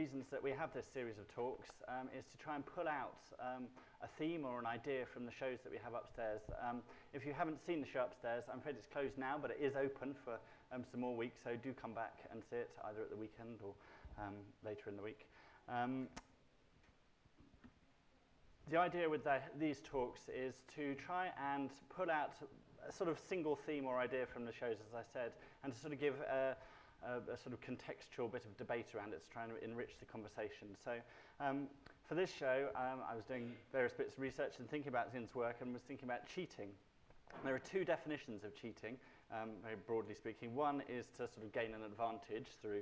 reasons that we have this series of talks is to try and pull out a theme or an idea from the shows that we have upstairs. If you haven't seen the show upstairs, I'm afraid it's closed now, but it is open for some more weeks, so do come back and see it either at the weekend or later in the week. The idea with these talks is to try and pull out a sort of single theme or idea from the shows, as I said, and to sort of give a sort of contextual bit of debate around it to try and enrich the conversation. So for this show, I was doing various bits of research and thinking about Zin's work and was thinking about cheating. There are two definitions of cheating, very broadly speaking. One is to sort of gain an advantage through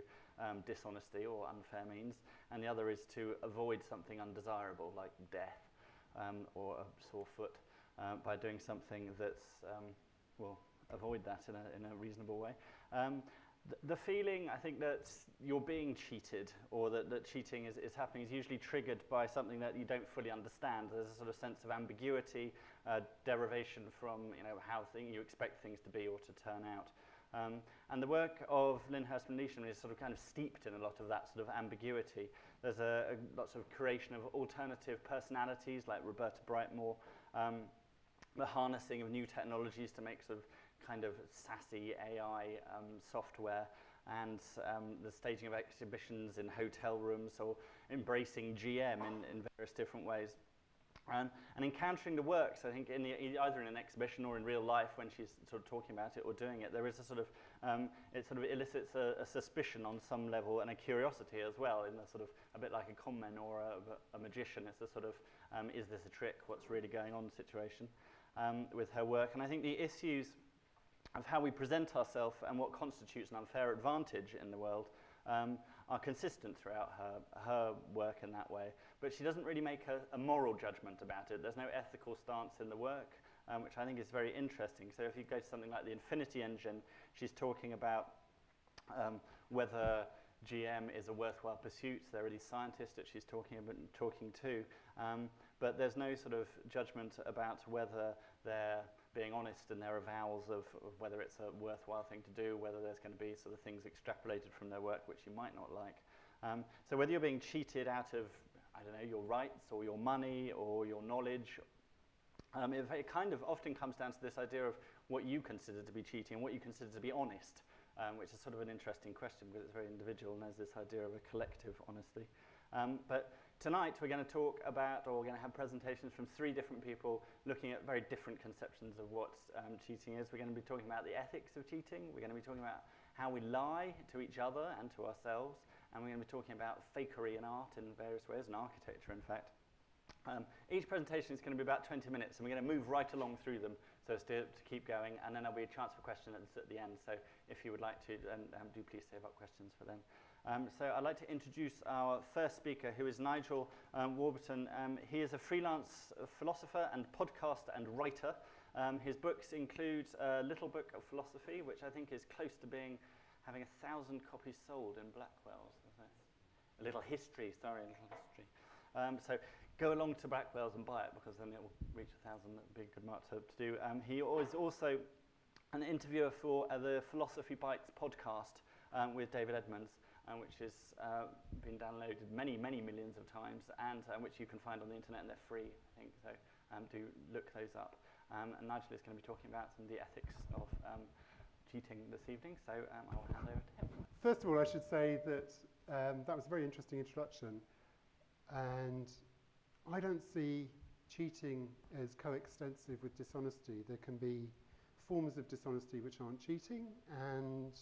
dishonesty or unfair means, and the other is to avoid something undesirable like death or a sore foot by doing something that's, will avoid that in a reasonable way. The feeling, I think, that you're being cheated or that cheating is happening is usually triggered by something that you don't fully understand. There's a sort of sense of ambiguity, derivation from how you expect things to be or to turn out. And the work of Lyndhurst and Leishman is sort of kind of steeped in a lot of that sort of ambiguity. There's lots of creation of alternative personalities like Roberta Brightmore, the harnessing of new technologies to make sort of kind of sassy AI software, and the staging of exhibitions in hotel rooms or embracing GM in various different ways. And encountering the works, I think, either in an exhibition or in real life when she's sort of talking about it or doing it, there is a sort of, it sort of elicits a suspicion on some level and a curiosity as well, in the sort of, a bit like a conman or a magician. It's a sort of, is this a trick? What's really going on situation with her work. And I think the issues of how we present ourselves and what constitutes an unfair advantage in the world are consistent throughout her work in that way. But she doesn't really make a moral judgment about it. There's no ethical stance in the work, which I think is very interesting. So if you go to something like the Infinity Engine, she's talking about whether GM is a worthwhile pursuit. There are these scientists that she's talking to, but there's no sort of judgment about whether they're being honest in their avowals of whether it's a worthwhile thing to do, whether there's going to be sort of things extrapolated from their work which you might not like. So whether you're being cheated out of, I don't know, your rights or your money or your knowledge, it kind of often comes down to this idea of what you consider to be cheating and what you consider to be honest, which is sort of an interesting question because it's very individual and there's this idea of a collective honesty. But tonight we're going to talk about, or we're going to have presentations from three different people looking at very different conceptions of what cheating is. We're going to be talking about the ethics of cheating. We're going to be talking about how we lie to each other and to ourselves. And we're going to be talking about fakery in art in various ways, and architecture, in fact. Each presentation is going to be about 20 minutes, and we're going to move right along through them so as to keep going, and then there'll be a chance for questions at the end. So if you would like to, do please save up questions for then. So I'd like to introduce our first speaker, who is Nigel Warburton. He is a freelance philosopher and podcaster and writer. His books include Little Book of Philosophy, which I think is close to having 1,000 copies sold in Blackwell's. A Little History. So go along to Blackwell's and buy it, because then it will reach 1,000. That would be a good mark to do. He is also an interviewer for the Philosophy Bites podcast with David Edmonds, which has been downloaded many, many millions of times, and which you can find on the internet, and they're free, I think. So do look those up. And Nigel is going to be talking about some of the ethics of cheating this evening. So I will hand over to him. First of all, I should say that that was a very interesting introduction. And I don't see cheating as coextensive with dishonesty. There can be forms of dishonesty which aren't cheating, and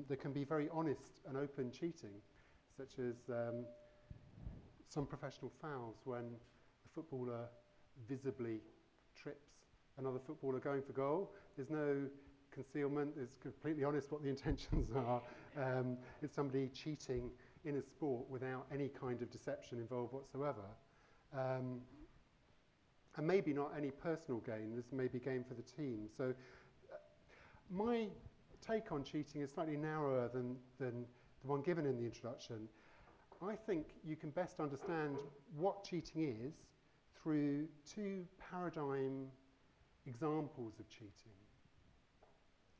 there can be very honest and open cheating, such as some professional fouls when a footballer visibly trips another footballer going for goal. There's no concealment, it's completely honest what the intentions are. It's somebody cheating in a sport without any kind of deception involved whatsoever. And maybe not any personal gain, this may be gain for the team. So my take on cheating is slightly narrower than the one given in the introduction. I think you can best understand what cheating is through two paradigm examples of cheating.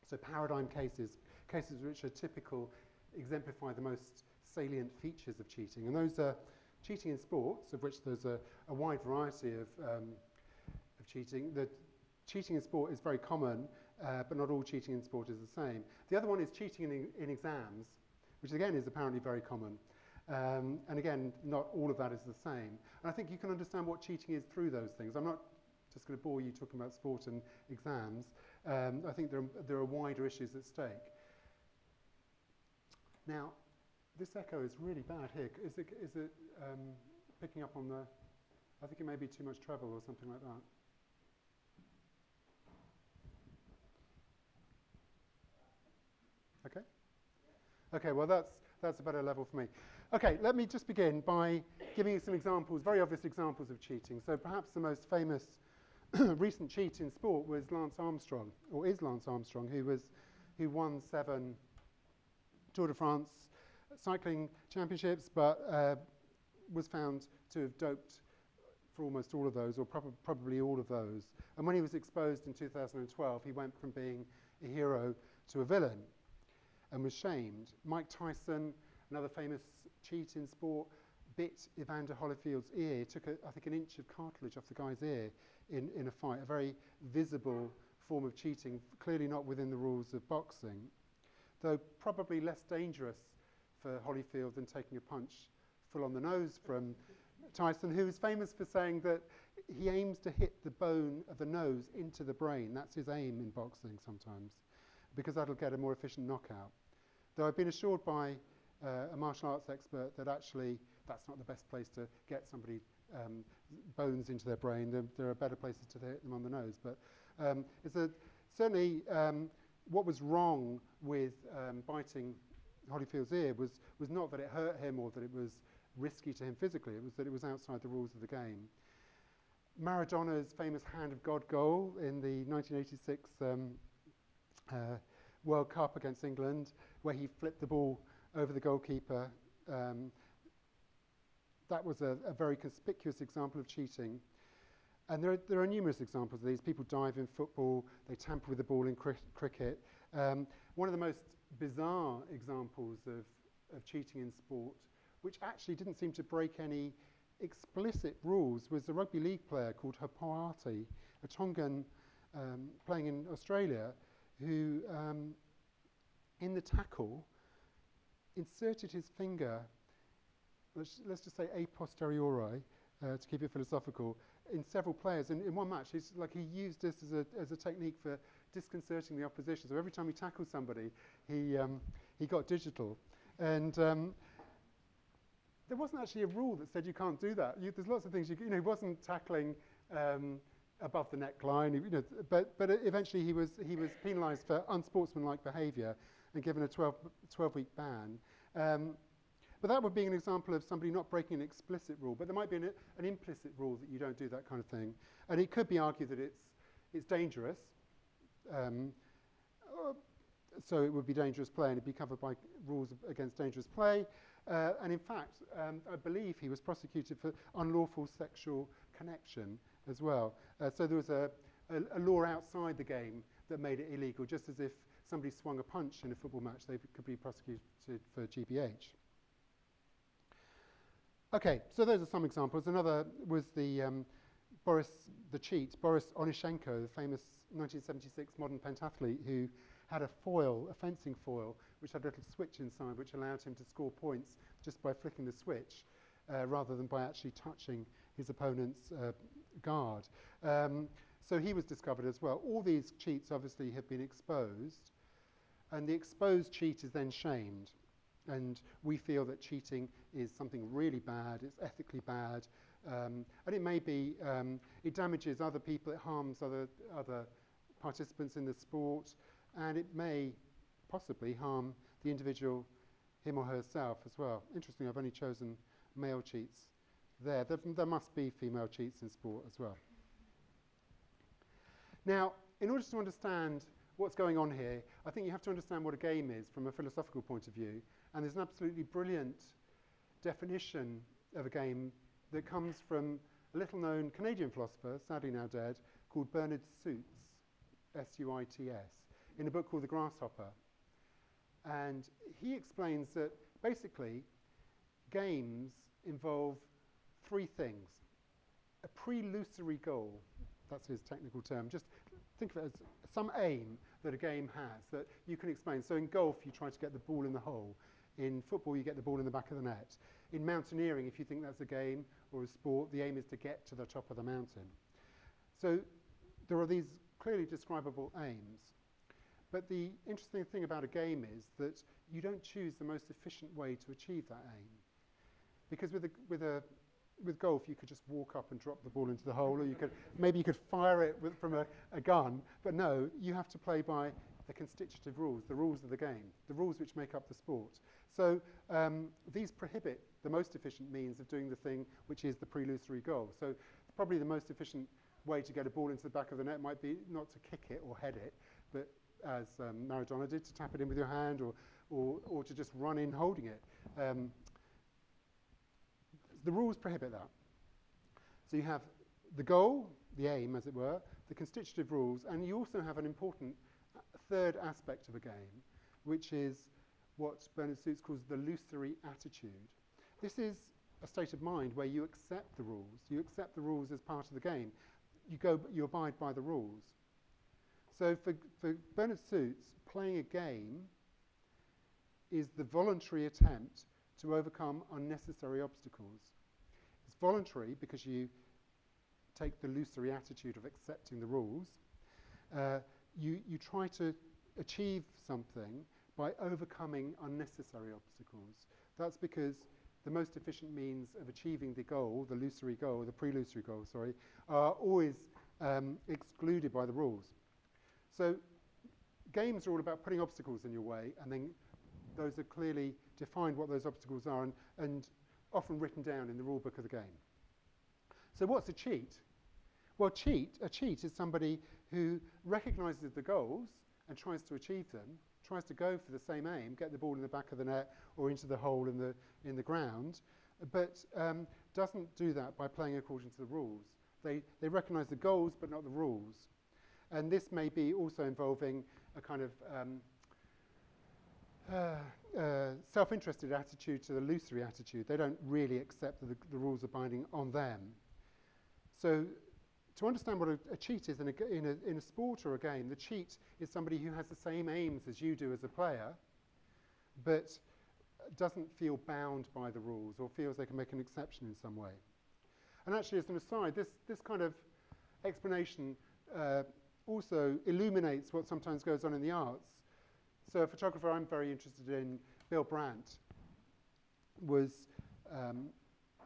So paradigm cases which are typical, exemplify the most salient features of cheating. And those are cheating in sports, of which there's a wide variety of cheating. The cheating in sport is very common, but not all cheating in sport is the same. The other one is cheating in exams, which again is apparently very common. And again, not all of that is the same. And I think you can understand what cheating is through those things. I'm not just going to bore you talking about sport and exams. I think there are wider issues at stake. Now, this echo is really bad here. Is it picking up on the... I think it may be too much treble or something like that. Okay? Okay, well that's a better level for me. Okay, let me just begin by giving you some examples, very obvious examples of cheating. So perhaps the most famous recent cheat in sport was Lance Armstrong, or is Lance Armstrong, who won 7 Tour de France cycling championships, but was found to have doped for almost all of those, or probably all of those. And when he was exposed in 2012, he went from being a hero to a villain and was shamed. Mike Tyson, another famous cheat in sport, bit Evander Holyfield's ear, took, I think, an inch of cartilage off the guy's ear in a fight, a very visible form of cheating, clearly not within the rules of boxing, though probably less dangerous for Holyfield than taking a punch full on the nose from Tyson, who is famous for saying that he aims to hit the bone of the nose into the brain. That's his aim in boxing sometimes, because that'll get a more efficient knockout. Though I've been assured by a martial arts expert that actually that's not the best place to get somebody bones into their brain. There are better places to hit them on the nose. But certainly what was wrong with biting Holyfield's ear was not that it hurt him or that it was risky to him physically. It was that it was outside the rules of the game. Maradona's famous Hand of God goal in the 1986 World Cup against England, where he flipped the ball over the goalkeeper. That was a very conspicuous example of cheating. And there are numerous examples of these. People dive in football, they tamper with the ball in cricket. One of the most bizarre examples of cheating in sport, which actually didn't seem to break any explicit rules, was a rugby league player called Hopoate, a Tongan playing in Australia, who in the tackle inserted his finger, let's just say a posteriori, to keep it philosophical, in several players. In one match, he used this as a technique for disconcerting the opposition. So every time he tackled somebody, he got digital. And there wasn't actually a rule that said you can't do that. There's lots of things, he wasn't tackling above the neckline, but eventually he was penalised for unsportsmanlike behaviour and given a 12-week ban. But that would be an example of somebody not breaking an explicit rule, but there might be an implicit rule that you don't do that kind of thing. And it could be argued that it's dangerous, so it would be dangerous play, and it'd be covered by rules against dangerous play. And in fact, I believe he was prosecuted for unlawful sexual connection as well. So there was a law outside the game that made it illegal, just as if somebody swung a punch in a football match, they could be prosecuted for GBH. Okay, so those are some examples. Another was Boris Onyshenko, the famous 1976 modern pentathlete who had a fencing foil, which had a little switch inside, which allowed him to score points just by flicking the switch, rather than by actually touching his opponent's guard. So he was discovered as well. All these cheats obviously have been exposed, and the exposed cheat is then shamed. And we feel that cheating is something really bad, it's ethically bad, and it may be, it damages other people, it harms other participants in the sport, and it may possibly harm the individual, him or herself as well. Interesting, I've only chosen male cheats there. There must be female cheats in sport as well. Now, in order to understand what's going on here, I think you have to understand what a game is from a philosophical point of view. And there's an absolutely brilliant definition of a game that comes from a little-known Canadian philosopher, sadly now dead, called Bernard Suits, S-U-I-T-S, in a book called The Grasshopper. And he explains that basically games involve three things. A pre-lusory goal, that's his technical term. Just think of it as some aim that a game has that you can explain. So in golf, you try to get the ball in the hole. In football, you get the ball in the back of the net. In mountaineering, if you think that's a game or a sport, the aim is to get to the top of the mountain. So there are these clearly describable aims. But the interesting thing about a game is that you don't choose the most efficient way to achieve that aim. Because with golf, you could just walk up and drop the ball into the hole, or maybe you could fire it from a gun. But no, you have to play by the constitutive rules, the rules of the game, the rules which make up the sport. So these prohibit the most efficient means of doing the thing which is the pre-lusory goal. So probably the most efficient way to get a ball into the back of the net might be not to kick it or head it, but as Maradona did, to tap it in with your hand, or to just run in holding it. The rules prohibit that. So you have the goal, the aim, as it were, the constitutive rules, and you also have an important third aspect of a game, which is what Bernard Suits calls the lusory attitude. This is a state of mind where you accept the rules. You accept the rules as part of the game. You abide by the rules. So for Bernard Suits, playing a game is the voluntary attempt to overcome unnecessary obstacles. It's voluntary because you take the lusory attitude of accepting the rules. You try to achieve something by overcoming unnecessary obstacles. That's because the most efficient means of achieving the goal, the lusory goal, the pre-lusory goal, sorry, are always excluded by the rules. So games are all about putting obstacles in your way, and then those are clearly defined what those obstacles are and often written down in the rule book of the game. So what's a cheat? Well, a cheat is somebody who recognises the goals and tries to achieve them, tries to go for the same aim, get the ball in the back of the net or into the hole in the ground, but doesn't do that by playing according to the rules. They recognise the goals but not the rules. And this may be also involving a kind of self-interested attitude to the lusory attitude. They don't really accept that the rules are binding on them. So to understand what a cheat is in a sport or a game, the cheat is somebody who has the same aims as you do as a player, but doesn't feel bound by the rules or feels they can make an exception in some way. And actually, as an aside, this kind of explanation also illuminates what sometimes goes on in the arts. So a photographer I'm very interested in, Bill Brandt, was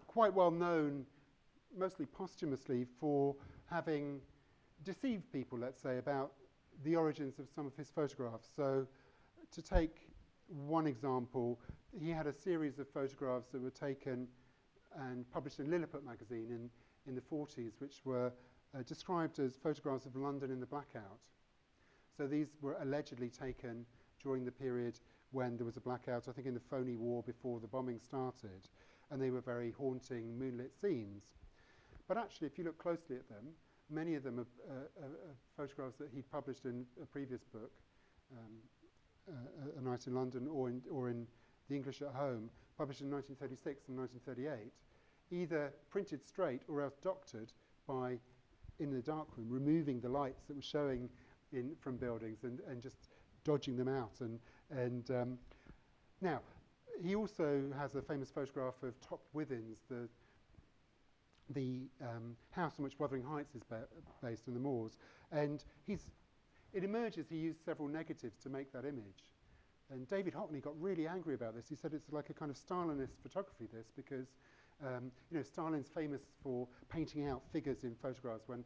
quite well known, mostly posthumously, for having deceived people, let's say, about the origins of some of his photographs. So to take one example, he had a series of photographs that were taken and published in Lilliput magazine in the 40s, which were described as photographs of London in the blackout. So these were allegedly taken during the period when there was a blackout, I think in the phony war before the bombing started, and they were very haunting moonlit scenes. But actually, if you look closely at them, many of them are photographs that he'd published in a previous book, A Night in London, or in The English at Home, published in 1936 and 1938, either printed straight or else doctored by, in the darkroom, removing the lights that were showing from buildings and just dodging them out. Now, he also has a famous photograph of Topt Withens, the house on which Wuthering Heights is based in the moors. And it emerges he used several negatives to make that image. And David Hockney got really angry about this. He said it's like a kind of Stalinist photography, this, because Stalin's famous for painting out figures in photographs when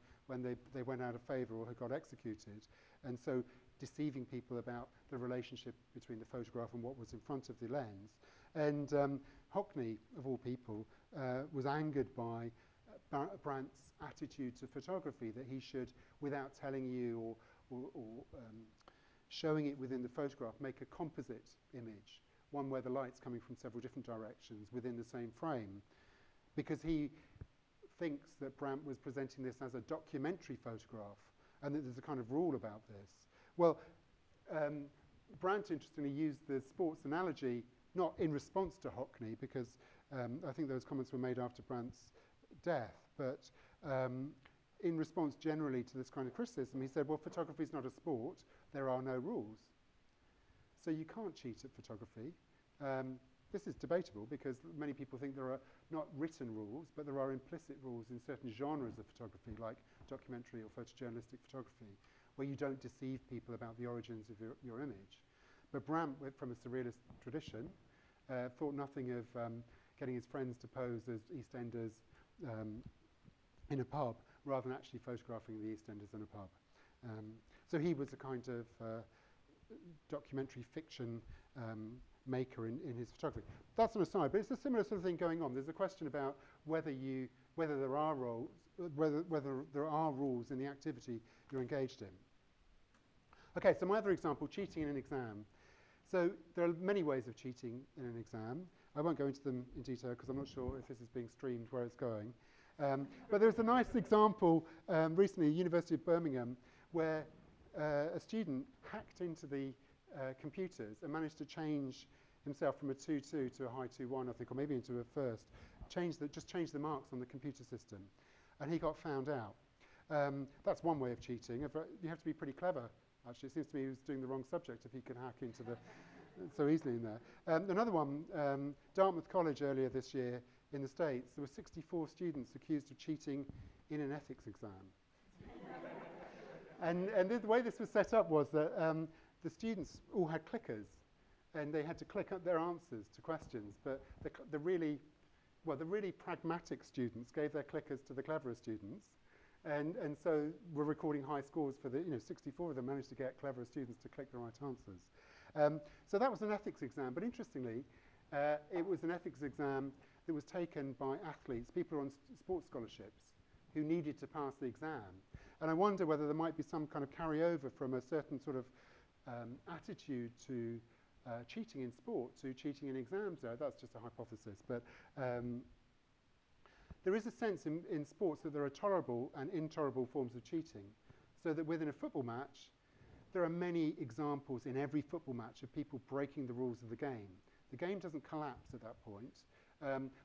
they went out of favour or had got executed, and so deceiving people about the relationship between the photograph and what was in front of the lens. And Hockney, of all people, was angered by Brandt's attitude to photography, that he should, without telling you or showing it within the photograph, make a composite image, one where the light's coming from several different directions within the same frame, because he thinks that Brandt was presenting this as a documentary photograph and that there's a kind of rule about this. Well, Brandt, interestingly, used the sports analogy not in response to Hockney, because I think those comments were made after Brandt's death, but in response generally to this kind of criticism, he said, well, photography is not a sport, there are no rules. So you can't cheat at photography. This is debatable because many people think there are not written rules, but there are implicit rules in certain genres of photography, like documentary or photojournalistic photography, where you don't deceive people about the origins of your image. But Brandt, from a surrealist tradition, thought nothing of getting his friends to pose as EastEnders in a pub, rather than actually photographing the EastEnders in a pub. So he was a kind of documentary fiction maker in his photography. That's an aside, but it's a similar sort of thing going on. There's a question about whether there are roles, whether there are rules in the activity you're engaged in. Okay, so my other example, cheating in an exam. So there are many ways of cheating in an exam. I won't go into them in detail because I'm not sure if this is being streamed where it's going. But there's a nice example recently at the University of Birmingham where a student hacked into the computers and managed to change himself from a 2-2 to a high 2-1, I think, or maybe into a first. Just change the marks on the computer system. And he got found out. That's one way of cheating. You have to be pretty clever, actually. It seems to me he was doing the wrong subject if he could hack into the so easily in there. Another one, Dartmouth College earlier this year in the States, there were 64 students accused of cheating in an ethics exam. And the way this was set up was that the students all had clickers, and they had to click up their answers to questions. But the really pragmatic students gave their clickers to the cleverer students, and so we're recording high scores for 64 of them managed to get cleverer students to click the right answers. So that was an ethics exam, but interestingly, it was an ethics exam that was taken by athletes, people on sports scholarships, who needed to pass the exam. And I wonder whether there might be some kind of carryover from a certain sort of attitude to cheating in sport to cheating in exams. That's just a hypothesis. But there is a sense in sports that there are tolerable and intolerable forms of cheating. So that within a football match, there are many examples in every football match of people breaking the rules of the game. The game doesn't collapse at that point.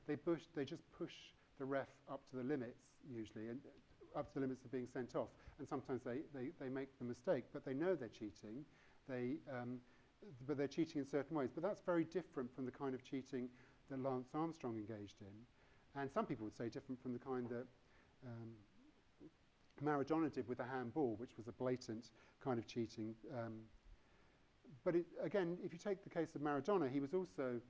They just push the ref up to the limits, usually, and up to the limits of being sent off. And sometimes they make the mistake, but they know they're cheating. But they're cheating in certain ways. But that's very different from the kind of cheating that Lance Armstrong engaged in. And some people would say different from the kind that Maradona did with the handball, which was a blatant kind of cheating. But again, if you take the case of Maradona, he was also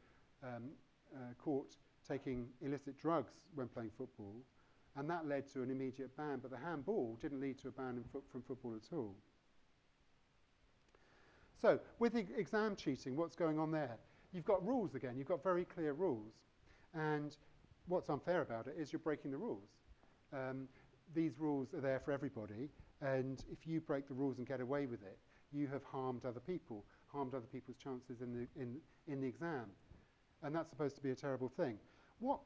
caught taking illicit drugs when playing football, and that led to an immediate ban. But the handball didn't lead to a ban from football at all. So with exam cheating, what's going on there? You've got rules again. You've got very clear rules. And what's unfair about it is you're breaking the rules. These rules are there for everybody. And if you break the rules and get away with it, you have harmed other people, harmed other people's chances in the exam. And that's supposed to be a terrible thing. What,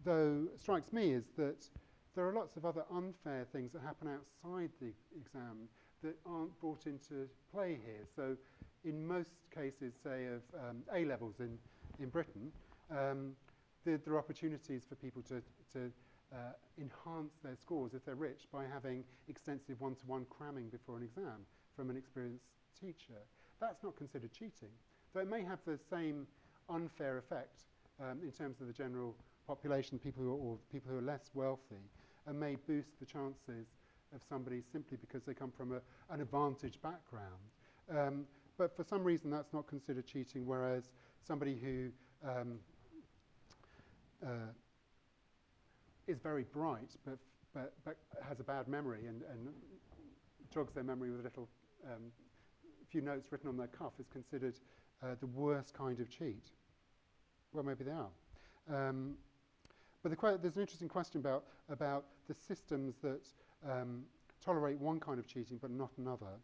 though, strikes me is that there are lots of other unfair things that happen outside the exam that aren't brought into play here. So in most cases, say, of A-levels in Britain, there are opportunities for people to enhance their scores if they're rich by having extensive one-to-one cramming before an exam from an experienced teacher. That's not considered cheating, though it may have the same unfair effect in terms of the general population, people who are less wealthy, and may boost the chances of somebody simply because they come from an advantaged background. But for some reason that's not considered cheating, whereas somebody who is very bright but has a bad memory and jogs their memory with a little few notes written on their cuff is considered the worst kind of cheat. Well, maybe they are. But there's an interesting question about the systems that tolerate one kind of cheating but not another.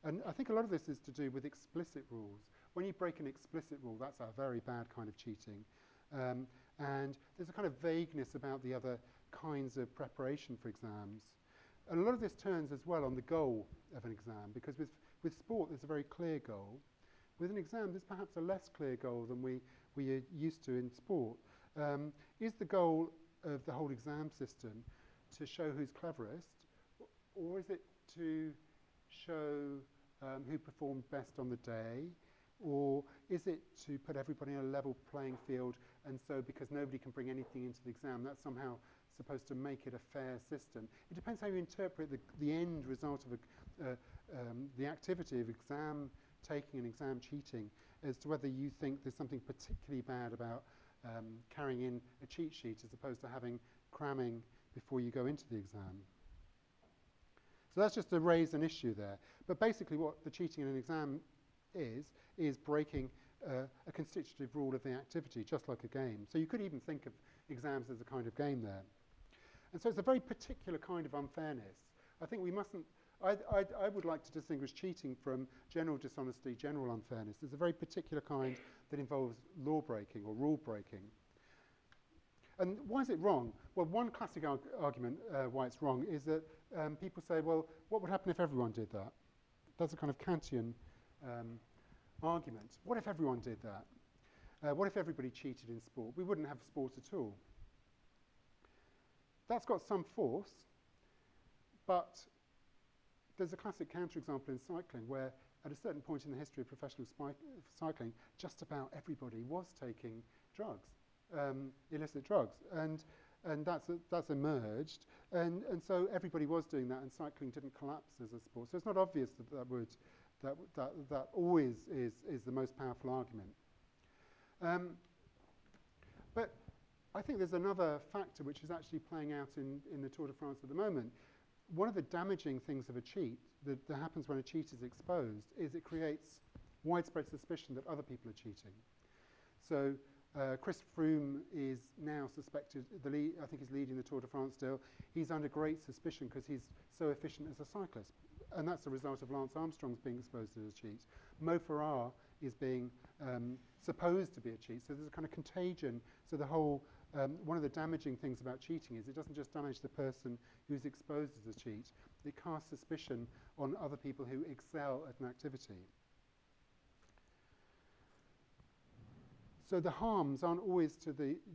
And I think a lot of this is to do with explicit rules. When you break an explicit rule, that's a very bad kind of cheating. And there's a kind of vagueness about the other kinds of preparation for exams. And a lot of this turns as well on the goal of an exam, because with sport there's a very clear goal. With an exam there's perhaps a less clear goal than we we're used to in sport. Is the goal of the whole exam system to show who's cleverest, or is it to show who performed best on the day, or is it to put everybody on a level playing field, and so because nobody can bring anything into the exam, that's somehow supposed to make it a fair system? It depends how you interpret the end result of the activity of exam taking and exam cheating as to whether you think there's something particularly bad about carrying in a cheat sheet as opposed to having cramming before you go into the exam. So that's just to raise an issue there. But basically what the cheating in an exam is breaking a constitutive rule of the activity, just like a game. So you could even think of exams as a kind of game there. And so it's a very particular kind of unfairness. I think we mustn't, I would like to distinguish cheating from general dishonesty, general unfairness. There's a very particular kind that involves law breaking or rule breaking. And why is it wrong? Well, one classic argument why it's wrong is that people say, well, what would happen if everyone did that? That's a kind of Kantian argument. What if everyone did that? What if everybody cheated in sport? We wouldn't have sport at all. That's got some force, but there's a classic counterexample in cycling where at a certain point in the history of professional cycling, just about everybody was taking drugs, illicit drugs, and that's emerged, and so everybody was doing that, and cycling didn't collapse as a sport. So it's not obvious that always is the most powerful argument. But I think there's another factor which is actually playing out in the Tour de France at the moment. One of the damaging things of a cheat that happens when a cheat is exposed is it creates widespread suspicion that other people are cheating. So Chris Froome is now suspected, I think he's leading the Tour de France still. He's under great suspicion because he's so efficient as a cyclist. And that's a result of Lance Armstrong's being exposed as a cheat. Mo Farah is being supposed to be a cheat. So there's a kind of contagion. So the whole, one of the damaging things about cheating is it doesn't just damage the person who's exposed as a cheat. It casts suspicion on other people who excel at an activity. So the harms aren't always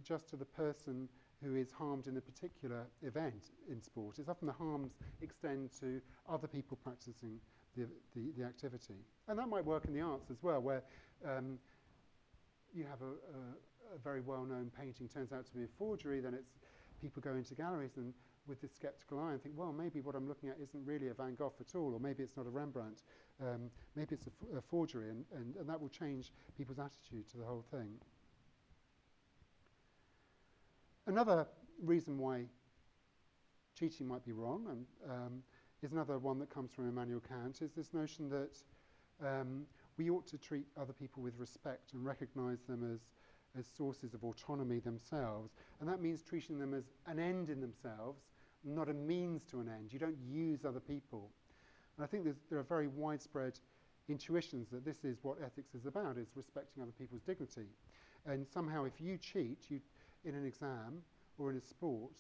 just to the person who is harmed in a particular event in sport. It's often the harms extend to other people practicing the activity. And that might work in the arts as well, where you have a very well-known painting turns out to be a forgery, then it's people go into galleries and with this sceptical eye and think, well, maybe what I'm looking at isn't really a Van Gogh at all, or maybe it's not a Rembrandt, maybe it's a forgery, and that will change people's attitude to the whole thing. Another reason why cheating might be wrong, and is another one that comes from Immanuel Kant, is this notion that we ought to treat other people with respect and recognize them as sources of autonomy themselves, and that means treating them as an end in themselves, not a means to an end. You don't use other people. And I think there are very widespread intuitions that this is what ethics is about, is respecting other people's dignity. And somehow if you cheat in an exam or in a sport,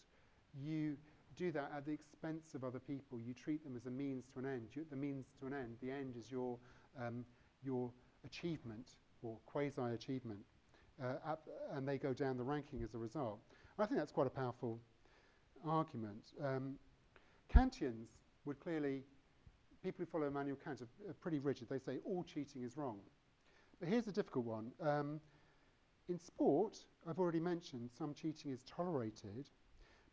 you do that at the expense of other people. You treat them as a means to an end. The means to an end, the end is your achievement or quasi-achievement. And they go down the ranking as a result. I think that's quite a powerful argument. Kantians would clearly, people who follow Immanuel Kant are pretty rigid. They say all cheating is wrong. But here's a difficult one. In sport, I've already mentioned some cheating is tolerated,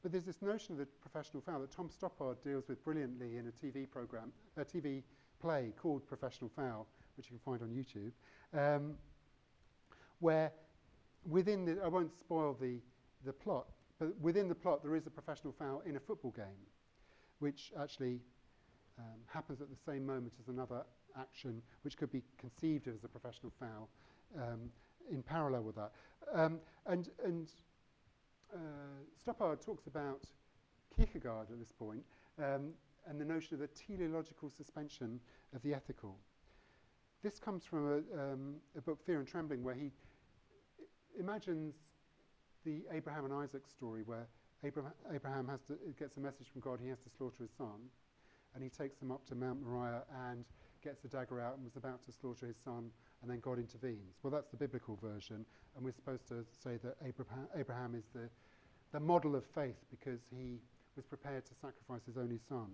but there's this notion of the professional foul that Tom Stoppard deals with brilliantly in a TV program, a TV play called Professional Foul, which you can find on YouTube, where within the, I won't spoil the plot, but within the plot there is a professional foul in a football game, which actually happens at the same moment as another action, which could be conceived of as a professional foul in parallel with that. Stoppard talks about Kierkegaard at this point, and the notion of the teleological suspension of the ethical. This comes from a book, Fear and Trembling, where he imagines the Abraham and Isaac story, where Abraham gets a message from God, he has to slaughter his son, and he takes them up to Mount Moriah and gets the dagger out and was about to slaughter his son, and then God intervenes. Well, that's the biblical version, and we're supposed to say that Abraham is the model of faith because he was prepared to sacrifice his only son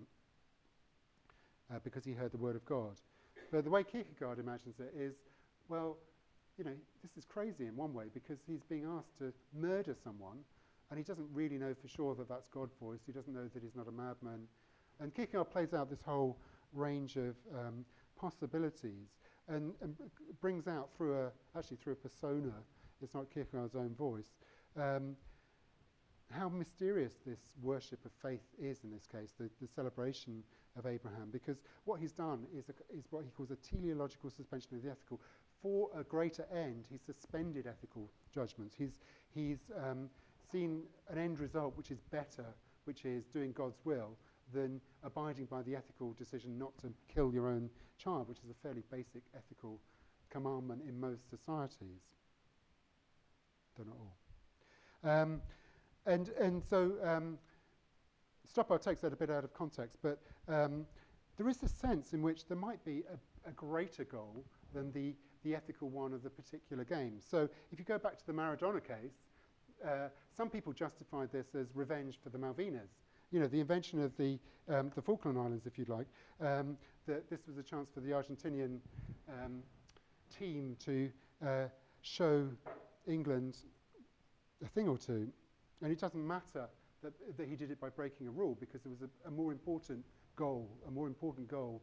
because he heard the word of God. But the way Kierkegaard imagines it is, well, you know, this is crazy in one way because he's being asked to murder someone and he doesn't really know for sure that that's God's voice. He doesn't know that he's not a madman. And Kierkegaard plays out this whole range of possibilities and brings out through a persona, it's not Kierkegaard's own voice, how mysterious this worship of faith is in this case, the celebration of Abraham, because what he's done is what he calls a teleological suspension of the ethical. For a greater end, he's suspended ethical judgments. He's seen an end result which is better, which is doing God's will, than abiding by the ethical decision not to kill your own child, which is a fairly basic ethical commandment in most societies, though not all. And so Stoppard takes that a bit out of context, but there is a sense in which there might be a greater goal than the ethical one of the particular game. So if you go back to the Maradona case, some people justified this as revenge for the Malvinas. You know, the invention of the Falkland Islands, if you'd like, that this was a chance for the Argentinian team to show England a thing or two. And it doesn't matter that he did it by breaking a rule, because there was a more important goal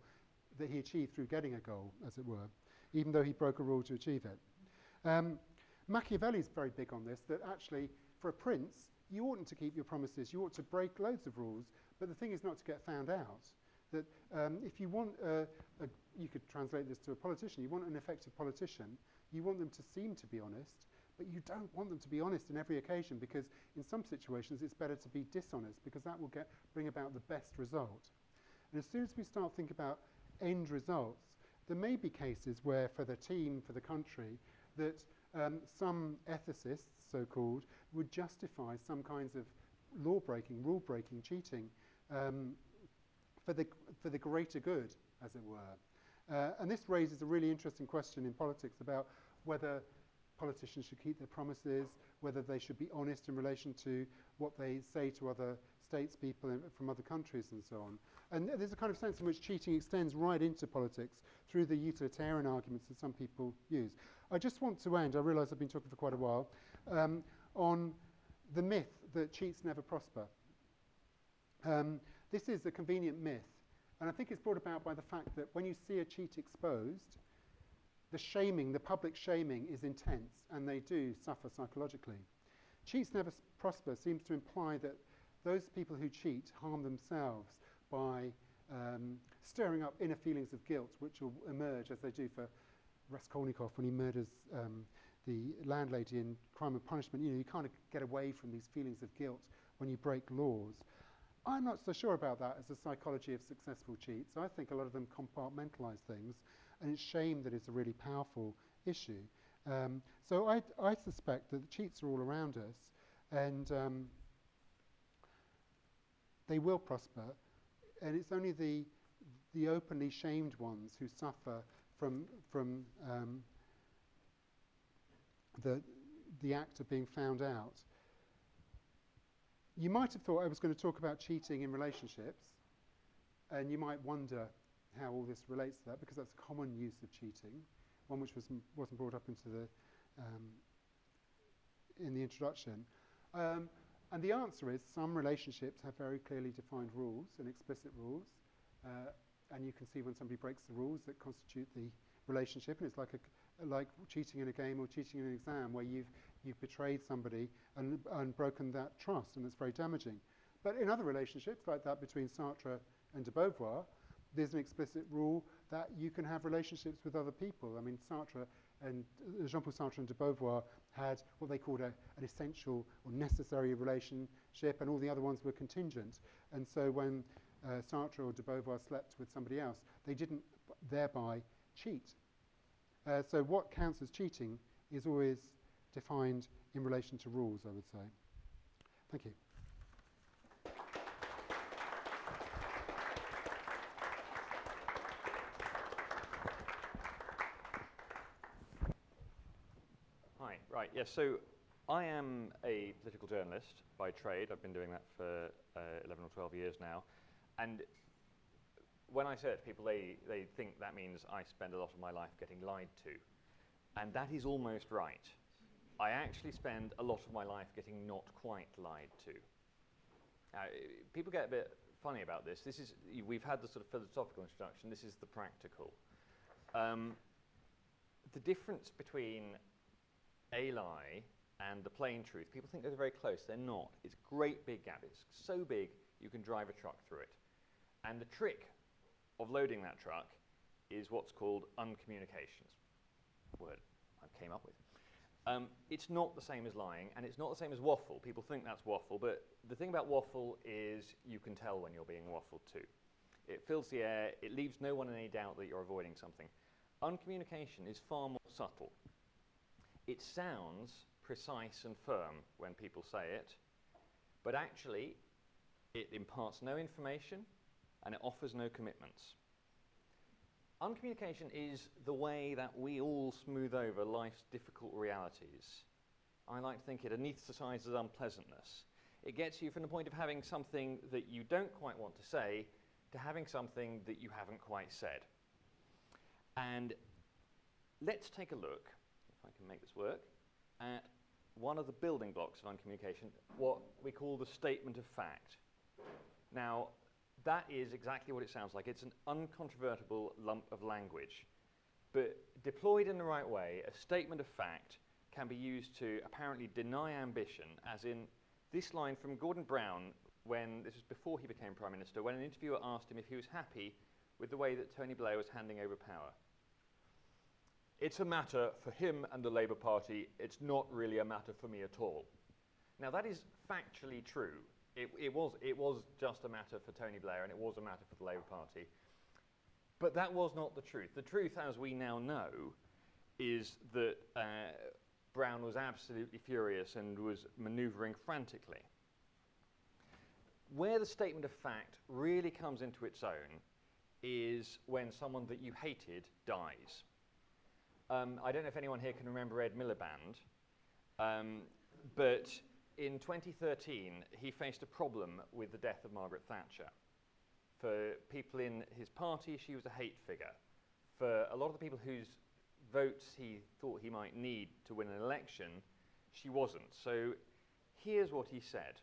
that he achieved through getting a goal, as it were, even though he broke a rule to achieve it. Machiavelli's very big on this, that actually, for a prince, you oughtn't to keep your promises. You ought to break loads of rules, but the thing is not to get found out. That if you want, you could translate this to a politician, you want an effective politician, you want them to seem to be honest, but you don't want them to be honest in every occasion, because in some situations it's better to be dishonest, because that will bring about the best result. And as soon as we start thinking about end results, there may be cases where for the team, for the country, that some ethicists, so-called, would justify some kinds of law-breaking, rule-breaking, cheating for the greater good, as it were. And this raises a really interesting question in politics about whether politicians should keep their promises, whether they should be honest in relation to what they say to other statespeople from other countries and so on. And there's a kind of sense in which cheating extends right into politics through the utilitarian arguments that some people use. I just want to end, I realise I've been talking for quite a while, on the myth that cheats never prosper. This is a convenient myth, and I think it's brought about by the fact that when you see a cheat exposed, the shaming, the public shaming is intense, and they do suffer psychologically. Cheats never prosper seems to imply that those people who cheat harm themselves by stirring up inner feelings of guilt, which will emerge as they do for Raskolnikov when he murders the landlady in Crime and Punishment. You know, you kind of get away from these feelings of guilt when you break laws. I'm not so sure about that as a psychology of successful cheats. I think a lot of them compartmentalise things, and it's shame that it's a really powerful issue. So I suspect that the cheats are all around us, and they will prosper, and it's only the openly shamed ones who suffer from the act of being found out. You might have thought I was going to talk about cheating in relationships, and you might wonder how all this relates to that, because that's a common use of cheating, one which wasn't brought up into in the introduction. And the answer is some relationships have very clearly defined rules and explicit rules, and you can see when somebody breaks the rules that constitute the relationship, and it's like cheating in a game or cheating in an exam, where you've betrayed somebody and broken that trust, and it's very damaging. But in other relationships, like that between Sartre and de Beauvoir, there's an explicit rule that you can have relationships with other people. I mean, Sartre and Jean-Paul Sartre and de Beauvoir had what they called an essential or necessary relationship, and all the other ones were contingent. And so when Sartre or de Beauvoir slept with somebody else, they didn't thereby cheat. So what counts as cheating is always defined in relation to rules, I would say. Thank you. Right, yes, so I am a political journalist by trade. I've been doing that for 11 or 12 years now. And when I say it to people, they think that means I spend a lot of my life getting lied to. And that is almost right. I actually spend a lot of my life getting not quite lied to. People get a bit funny about this. We've had the sort of philosophical introduction. This is the practical. The difference between a lie and the plain truth, people think they're very close. They're not. It's a great big gap. It's so big you can drive a truck through it. And the trick of loading that truck is what's called uncommunications. Word I came up with. It's not the same as lying, and it's not the same as waffle. People think that's waffle, but the thing about waffle is you can tell when you're being waffled to. It fills the air. It leaves no one in any doubt that you're avoiding something. Uncommunication is far more subtle. It sounds precise and firm when people say it, but actually it imparts no information and it offers no commitments. Uncommunication is the way that we all smooth over life's difficult realities. I like to think it anaesthetizes unpleasantness. It gets you from the point of having something that you don't quite want to say to having something that you haven't quite said. And let's take a look, if I can make this work, at one of the building blocks of uncommunication, what we call the statement of fact. Now, that is exactly what it sounds like. It's an uncontrovertible lump of language. But deployed in the right way, a statement of fact can be used to apparently deny ambition, as in this line from Gordon Brown, this was before he became Prime Minister, when an interviewer asked him if he was happy with the way that Tony Blair was handing over power. It's a matter for him and the Labour Party. It's not really a matter for me at all. Now, that is factually true. It was just a matter for Tony Blair, and it was a matter for the Labour Party. But that was not the truth. The truth, as we now know, is that Brown was absolutely furious and was manoeuvring frantically. Where the statement of fact really comes into its own is when someone that you hated dies. I don't know if anyone here can remember Ed Miliband, but in 2013, he faced a problem with the death of Margaret Thatcher. For people in his party, she was a hate figure. For a lot of the people whose votes he thought he might need to win an election, she wasn't. So here's what he said.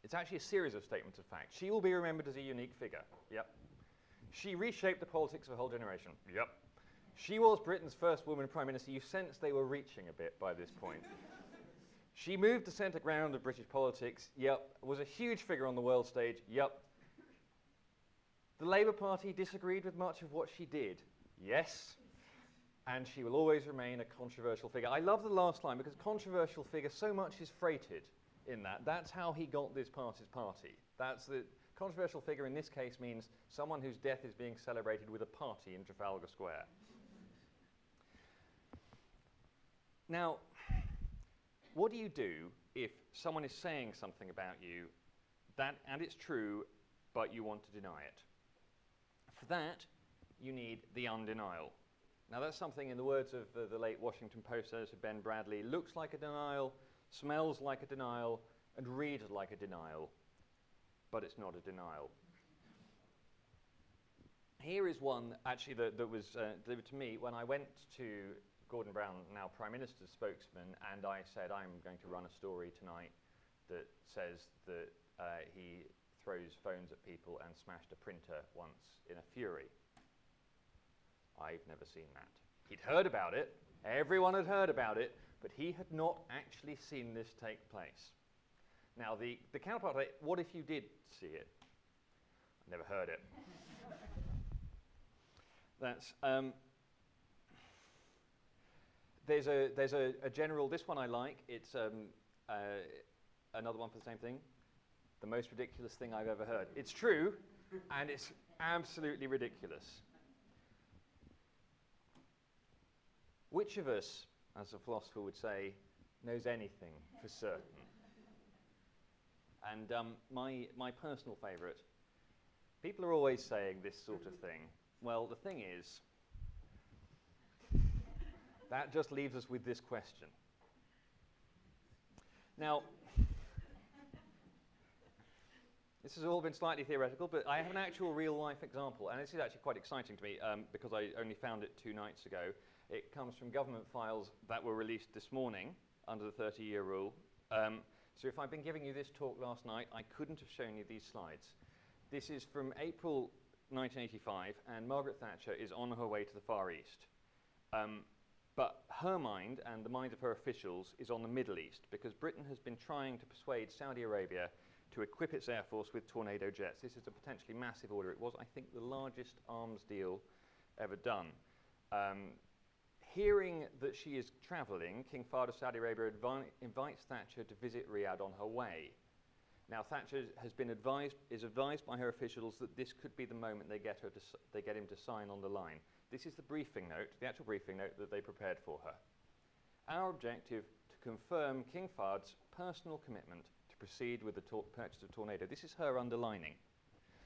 It's actually a series of statements of fact. She will be remembered as a unique figure. Yep. She reshaped the politics of a whole generation. Yep. She was Britain's first woman Prime Minister. You sense they were reaching a bit by this point. She moved the centre ground of British politics. Yep. Was a huge figure on the world stage. Yep. The Labour Party disagreed with much of what she did. Yes. And she will always remain a controversial figure. I love the last line because controversial figure, so much is freighted in that. That's how he got this party's party. That's the controversial figure in this case means someone whose death is being celebrated with a party in Trafalgar Square. Now, what do you do if someone is saying something about you and it's true, but you want to deny it? For that, you need the undenial. Now, that's something, in the words of the late Washington Post editor Ben Bradley, looks like a denial, smells like a denial, and reads like a denial, but it's not a denial. Here is one, actually, that was delivered to me when I went to Gordon Brown, now Prime Minister's spokesman, and I said, I'm going to run a story tonight that says that he throws phones at people and smashed a printer once in a fury. I've never seen that. He'd heard about it, everyone had heard about it, but he had not actually seen this take place. Now, the counterpart of it, what if you did see it? I never heard it. That's, there's a general, this one I like, it's another one for the same thing. The most ridiculous thing I've ever heard. It's true, and it's absolutely ridiculous. Which of us, as a philosopher would say, knows anything for certain? And my personal favourite, people are always saying this sort of thing. Well, the thing is, that just leaves us with this question. Now, this has all been slightly theoretical, but I have an actual real-life example, and this is actually quite exciting to me because I only found it 2 nights ago. It comes from government files that were released this morning under the 30-year rule. So if I'd been giving you this talk last night, I couldn't have shown you these slides. This is from April 1985, and Margaret Thatcher is on her way to the Far East. But her mind, and the mind of her officials, is on the Middle East, because Britain has been trying to persuade Saudi Arabia to equip its air force with Tornado jets. This is a potentially massive order. It was, I think, the largest arms deal ever done. Hearing that she is travelling, King Fahd of Saudi Arabia invites Thatcher to visit Riyadh on her way. Now, Thatcher is advised by her officials that this could be the moment they get him to sign on the line. This is the briefing note, the actual briefing note that they prepared for her. Our objective, to confirm King Fahd's personal commitment to proceed with the purchase of Tornado. This is her underlining.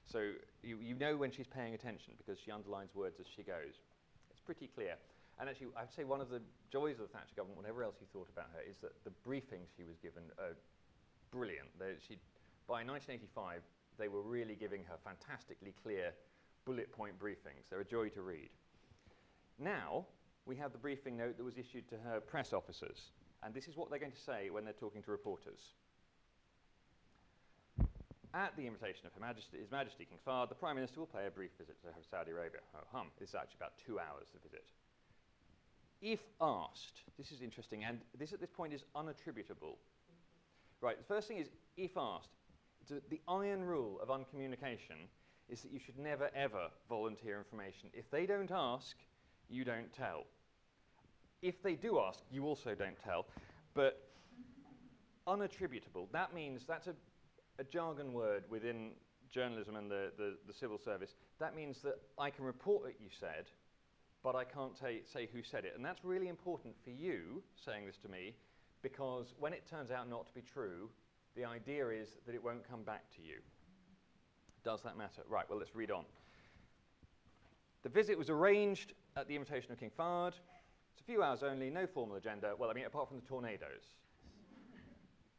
So you know when she's paying attention because she underlines words as she goes. It's pretty clear. And actually, I'd say one of the joys of the Thatcher government, whatever else you thought about her, is that the briefings she was given are brilliant. By 1985, they were really giving her fantastically clear bullet point briefings. They're a joy to read. Now, we have the briefing note that was issued to her press officers. And this is what they're going to say when they're talking to reporters. At the invitation of His Majesty King Fahd, the Prime Minister will pay a brief visit to Saudi Arabia. This is actually about 2 hours, the visit. If asked, this is interesting, and this at this point is unattributable. Right, the first thing is, if asked, the iron rule of uncommunication is that you should never, ever volunteer information. If they don't ask, you don't tell. If they do ask, you also don't tell. But unattributable, that means that's a jargon word within journalism and the civil service. That means that I can report what you said, but I can't say who said it. And that's really important for you saying this to me, because when it turns out not to be true, the idea is that it won't come back to you. Does that matter? Right, well, let's read on. The visit was arranged at the invitation of King Fahd. It's a few hours only, no formal agenda. Well, I mean, apart from the tornadoes.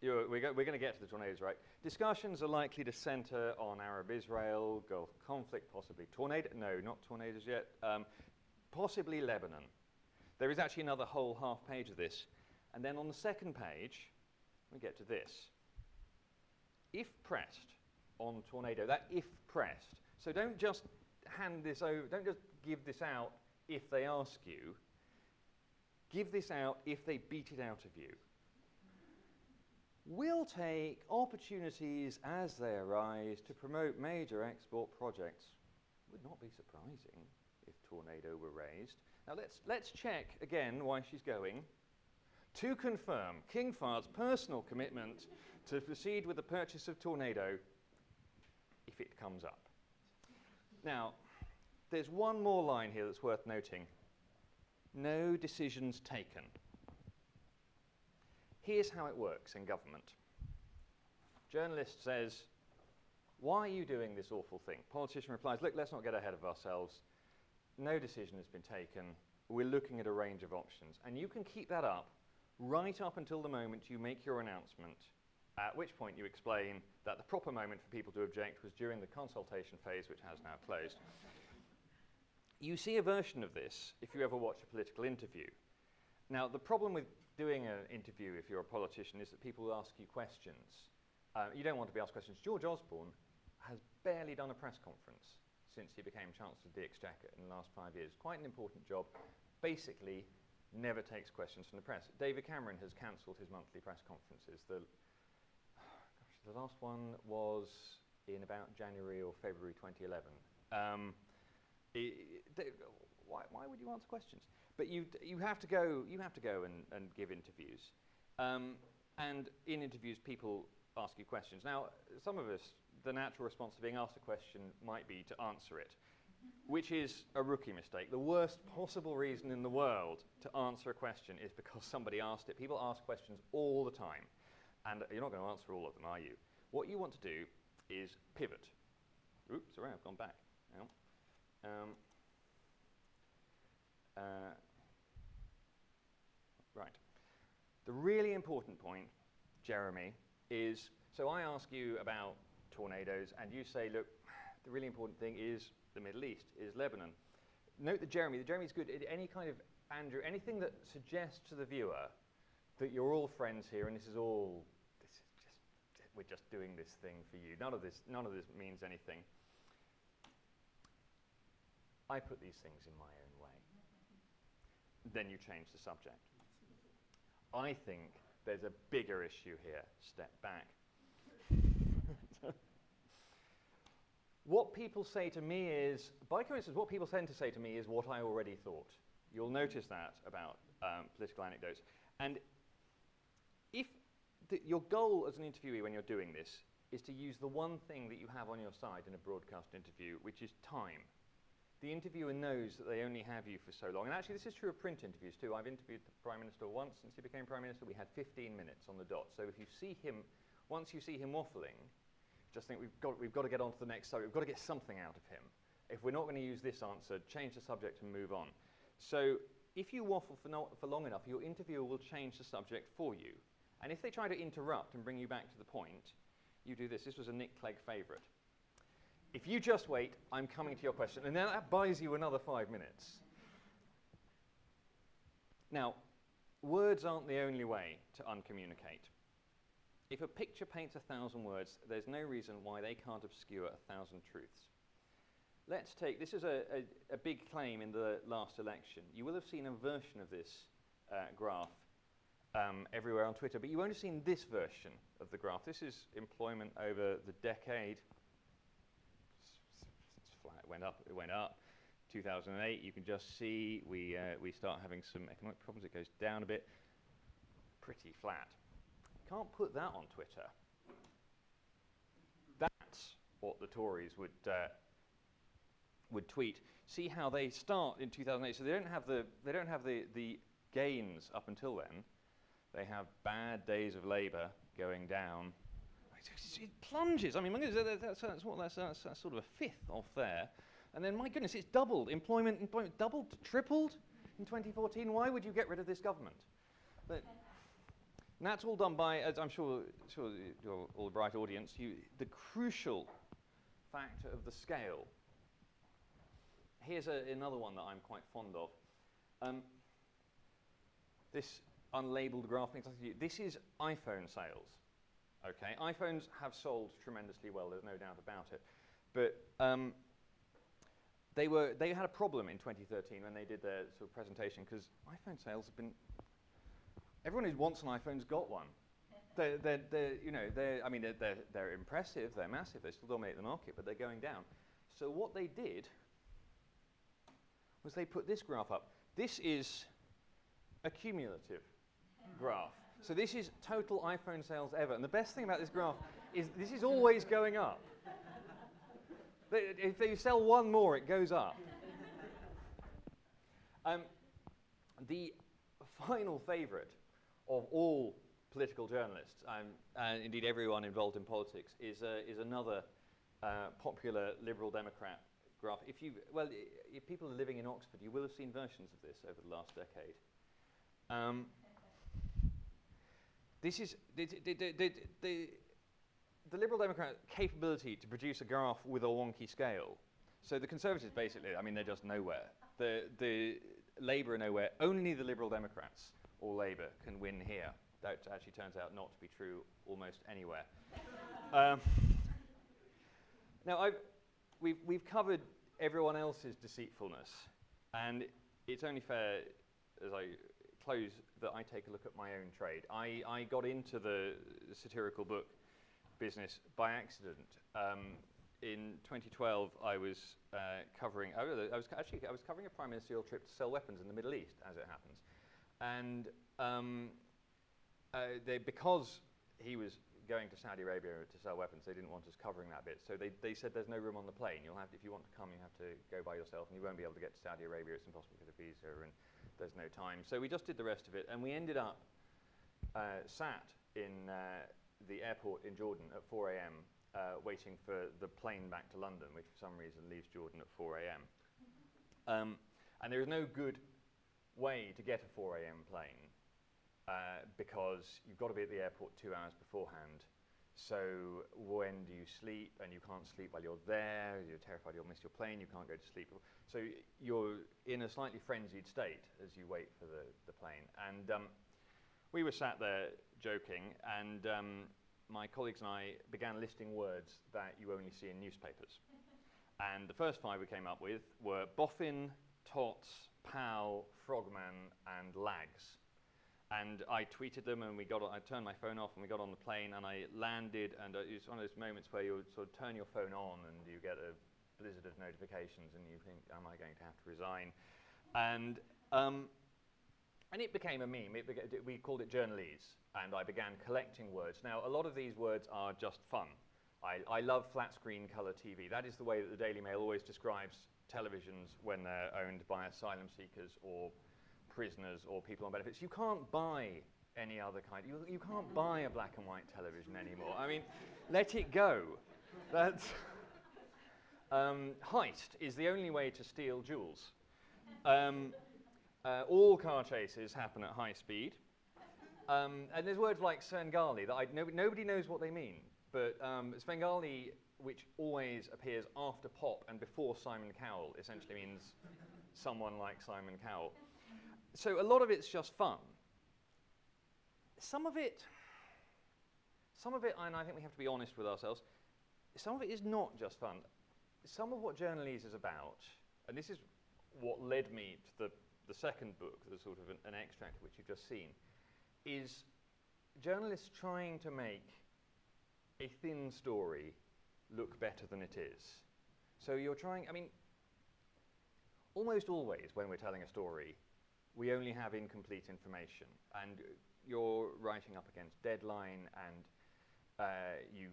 We're going to get to the tornadoes, right? Discussions are likely to centre on Arab-Israel, Gulf conflict, possibly no, not tornadoes yet, possibly Lebanon. There is actually another whole half page of this. And then on the second page, we get to this. If pressed on Tornado, that if pressed. So don't just hand this over, don't just give this out if they ask you. Give this out if they beat it out of you. We'll take opportunities as they arise to promote major export projects. Would not be surprising if Tornado were raised. Now let's check again why she's going. To confirm King Fahd's personal commitment to proceed with the purchase of Tornado if it comes up. Now, there's one more line here that's worth noting. No decisions taken. Here's how it works in government. Journalist says, why are you doing this awful thing? Politician replies, look, let's not get ahead of ourselves. No decision has been taken. We're looking at a range of options. And you can keep that up right up until the moment you make your announcement, at which point you explain that the proper moment for people to object was during the consultation phase, which has now closed. You see a version of this if you ever watch a political interview. Now, the problem with doing an interview if you're a politician is that people will ask you questions. You don't want to be asked questions. George Osborne has barely done a press conference since he became Chancellor of the Exchequer in the last 5 years. Quite an important job. Basically, never takes questions from the press. David Cameron has cancelled his monthly press conferences. The last one was in about January or February 2011. Why would you answer questions? But you have to go and give interviews. And in interviews, people ask you questions. Now, some of us, the natural response to being asked a question might be to answer it, which is a rookie mistake. The worst possible reason in the world to answer a question is because somebody asked it. People ask questions all the time, and you're not going to answer all of them, are you? What you want to do is pivot. Oops, sorry, I've gone back. Right. The really important point Jeremy, is, so I ask you about tornadoes, and you say, look, the really important thing is the Middle East, is Lebanon. Note that Jeremy's good at any kind of, Andrew, anything that suggests to the viewer that you're all friends here, and we're just doing this thing for you. None of this means anything. I put these things in my own way. Then you change the subject. I think there's a bigger issue here. Step back. What people say to me is, by coincidence, what people tend to say to me is what I already thought. You'll notice that about political anecdotes. And if your goal as an interviewee when you're doing this is to use the one thing that you have on your side in a broadcast interview, which is time. The interviewer knows that they only have you for so long. And actually, this is true of print interviews too. I've interviewed the Prime Minister once since he became Prime Minister. We had 15 minutes on the dot. So if you see him, once you see him waffling, just think we've got to get on to the next subject. We've got to get something out of him. If we're not going to use this answer, change the subject and move on. So if you waffle for long enough, your interviewer will change the subject for you. And if they try to interrupt and bring you back to the point, you do this. This was a Nick Clegg favourite. If you just wait, I'm coming to your question. And then that buys you another 5 minutes. Now, words aren't the only way to uncommunicate. If a picture paints 1,000 words, there's no reason why they can't obscure 1,000 truths. Let's take, this is a big claim in the last election. You will have seen a version of this graph everywhere on Twitter, but you won't have seen this version of the graph. This is employment over the decade. It's flat, it went up. 2008, you can just see we start having some economic problems. It goes down a bit. Pretty flat. Can't put that on Twitter. That's what the Tories would tweet. See how they start in 2008. So they don't have the gains up until then. They have bad days of Labour going down. It plunges. I mean, my goodness, that's sort of a fifth off there. And then, my goodness, it's doubled. Employment doubled, tripled in 2014. Why would you get rid of this government? But, and that's all done by, as I'm sure you're all a bright audience, the crucial factor of the scale. Here's another one that I'm quite fond of. This unlabeled graph. This is iPhone sales. Okay, iPhones have sold tremendously well. There's no doubt about it. But they had a problem in 2013 when they did their sort of presentation, because iPhone sales have been. Everyone who wants an iPhone's got one. They're impressive. They're massive. They still dominate the market, but they're going down. So what they did was they put this graph up. This is a cumulative graph. So this is total iPhone sales ever. And the best thing about this graph is this is always going up. If they sell one more, it goes up. The final favourite of all political journalists, and indeed everyone involved in politics, is another popular Liberal Democrat graph. If people are living in Oxford, you will have seen versions of this over the last decade. This is the Liberal Democrat capability to produce a graph with a wonky scale. So the Conservatives basically, I mean, they're just nowhere. The Labour are nowhere. Only the Liberal Democrats or Labour can win here. That actually turns out not to be true almost anywhere. Now, we've covered everyone else's deceitfulness, and it's only fair, as I close, that I take a look at my own trade. I got into the satirical book business by accident. In 2012, I was covering a prime ministerial trip to sell weapons in the Middle East, as it happens, and because he was going to Saudi Arabia to sell weapons, they didn't want us covering that bit. So they said there's no room on the plane. If you want to come, you have to go by yourself, and you won't be able to get to Saudi Arabia. It's impossible to get a visa, and there's no time. So we just did the rest of it, and we ended up sat in the airport in Jordan at 4 a.m. Waiting for the plane back to London, which for some reason leaves Jordan at 4 a.m. And there is no good way to get a 4 a.m. plane because you've got to be at the airport 2 hours beforehand. So when do you sleep? And you can't sleep while you're there. You're terrified you'll miss your plane. You can't go to sleep. So you're in a slightly frenzied state as you wait for the plane. And we were sat there joking, and my colleagues and I began listing words that you only see in newspapers. And the first 5 we came up with were boffin, tots, pow, frogman, and lags. And I tweeted them, and I turned my phone off, and we got on the plane, and I landed, and it's one of those moments where you sort of turn your phone on, and you get a blizzard of notifications, and you think, am I going to have to resign? And it became a meme. We called it journalese, and I began collecting words. Now, a lot of these words are just fun. I love flat-screen colour TV. That is the way that the Daily Mail always describes televisions when they're owned by asylum seekers or prisoners or people on benefits. You can't buy any other kind. You can't buy a black and white television anymore. I mean, let it go. That's heist is the only way to steal jewels. All car chases happen at high speed. And there's words like Svengali that nobody knows what they mean. But Svengali, which always appears after Pop and before Simon Cowell, essentially means someone like Simon Cowell. So a lot of it's just fun. Some of it, and I think we have to be honest with ourselves, some of it is not just fun. Some of what journalese is about, and this is what led me to the second book, the sort of an extract of which you've just seen, is journalists trying to make a thin story look better than it is. So you're trying, I mean, almost always when we're telling a story, we only have incomplete information, and you're writing up against deadline, and you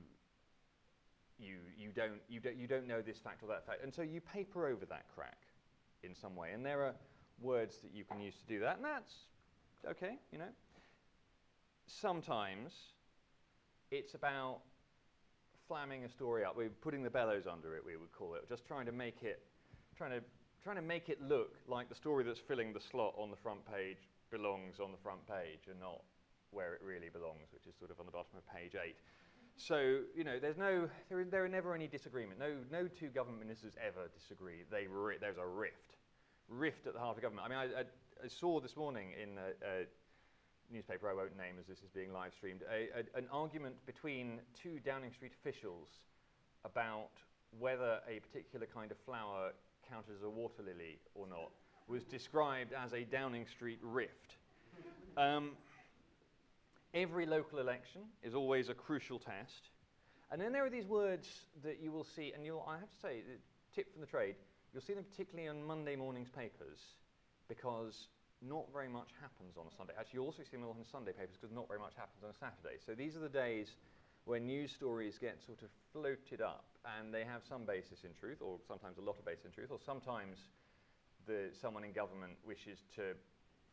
don't know this fact or that fact, and so you paper over that crack in some way. And there are words that you can use to do that, and that's okay, you know. Sometimes it's about flamming a story up. We're putting the bellows under it, we would call it, just trying to make it look like the story that's filling the slot on the front page belongs on the front page and not where it really belongs, which is sort of on the bottom of page 8. So, you know, there are never any disagreement. No two government ministers ever disagree. There's a rift at the heart of government. I mean, I saw this morning in a newspaper I won't name as this is being live streamed, an argument between 2 Downing Street officials about whether a particular kind of flower counted as a water lily or not was described as a Downing Street rift. Every local election is always a crucial test. And then there are these words that you will see, and I have to say, tip from the trade, you'll see them particularly on Monday morning's papers because not very much happens on a Sunday. Actually, you also see them a lot in Sunday papers because not very much happens on a Saturday. So these are the days when news stories get sort of floated up and they have some basis in truth, or sometimes a lot of basis in truth, or sometimes someone in government wishes to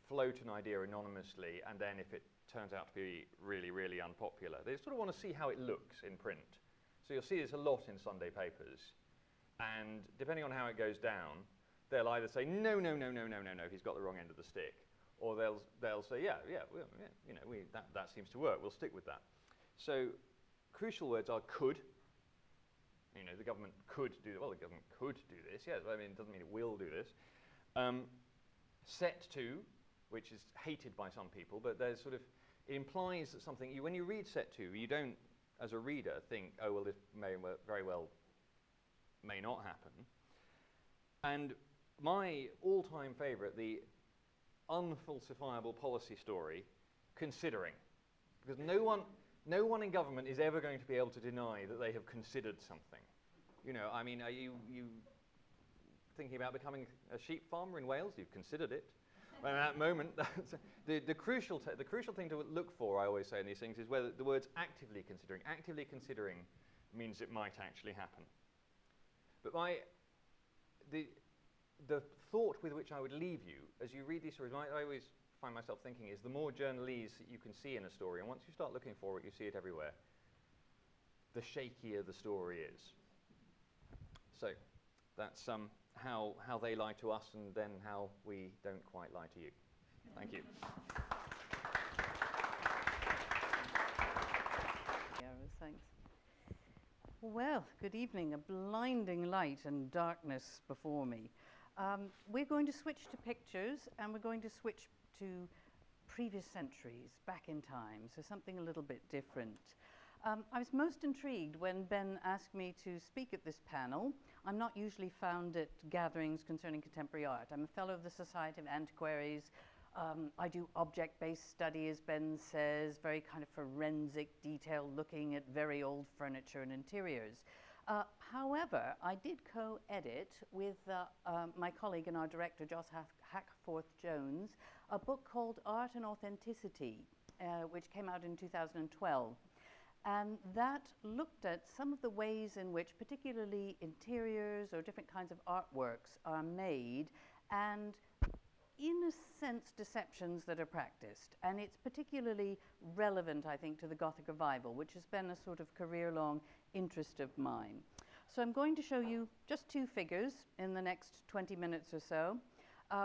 float an idea anonymously, and then if it turns out to be really, really unpopular, they sort of want to see how it looks in print. So you'll see this a lot in Sunday papers, and depending on how it goes down, they'll either say, no, he's got the wrong end of the stick, or they'll say, yeah, you know, that seems to work, we'll stick with that. So crucial words are could. You know, the government could do that. Well, the government could do this, yes. I mean, it doesn't mean it will do this. Set to, which is hated by some people, but there's sort of, it implies that something, when you read set to, you don't, as a reader, think, oh, well, this very well may not happen. And my all-time favourite, the unfalsifiable policy story, considering. Because no one in government is ever going to be able to deny that they have considered something. You know, I mean, are you thinking about becoming a sheep farmer in Wales? You've considered it. At that moment, the crucial thing to look for, I always say in these things, is whether the words actively considering. Actively considering means it might actually happen. But the thought with which I would leave you as you read these stories, I always find myself thinking, is the more journalese that you can see in a story, and once you start looking for it, you see it everywhere, the shakier the story is. So that's how they lie to us, and then how we don't quite lie to you. Thank you. Thanks. Well, good evening. A blinding light and darkness before me. We're going to switch to pictures, and we're going to switch to previous centuries, back in time, so something a little bit different. I was most intrigued when Ben asked me to speak at this panel. I'm not usually found at gatherings concerning contemporary art. I'm a fellow of the Society of Antiquaries. I do object-based study, as Ben says, very kind of forensic detail, looking at very old furniture and interiors. However, I did co-edit with my colleague and our director, Joss Hackforth-Jones, a book called Art and Authenticity, which came out in 2012. And that looked at some of the ways in which particularly interiors or different kinds of artworks are made, and in a sense deceptions that are practiced. And it's particularly relevant, I think, to the Gothic Revival, which has been a sort of career-long interest of mine. So I'm going to show you just two figures in the next 20 minutes or so.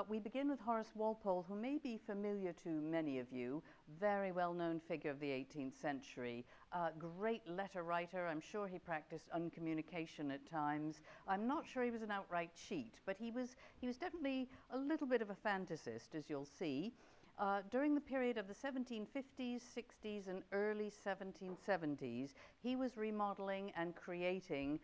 We begin with Horace Walpole, who may be familiar to many of you, very well-known figure of the 18th century, great letter writer. I'm sure he practiced uncommunication at times. I'm not sure he was an outright cheat, but he was definitely a little bit of a fantasist, as you'll see. During the period of the 1750s, 60s, and early 1770s, he was remodeling and creating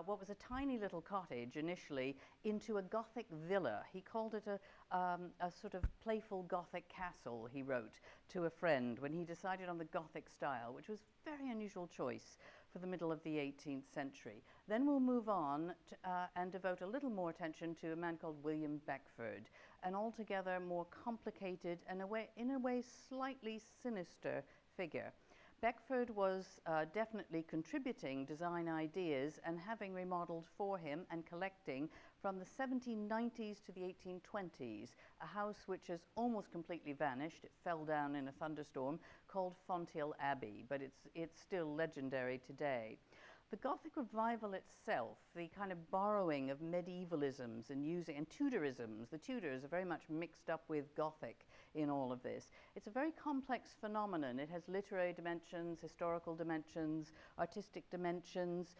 what was a tiny little cottage initially into a Gothic villa. He called it a sort of playful Gothic castle, he wrote to a friend when he decided on the Gothic style, which was a very unusual choice for the middle of the 18th century. Then we'll move on to, and devote a little more attention to a man called William Beckford, an altogether more complicated and in a way slightly sinister figure. Beckford was definitely contributing design ideas and having remodeled for him and collecting from the 1790s to the 1820s, a house which has almost completely vanished. It fell down in a thunderstorm, called Fonthill Abbey, but it's still legendary today. The Gothic Revival itself, the kind of borrowing of medievalisms and Tudorisms, the Tudors are very much mixed up with Gothic in all of this. It's a very complex phenomenon. It has literary dimensions, historical dimensions, artistic dimensions,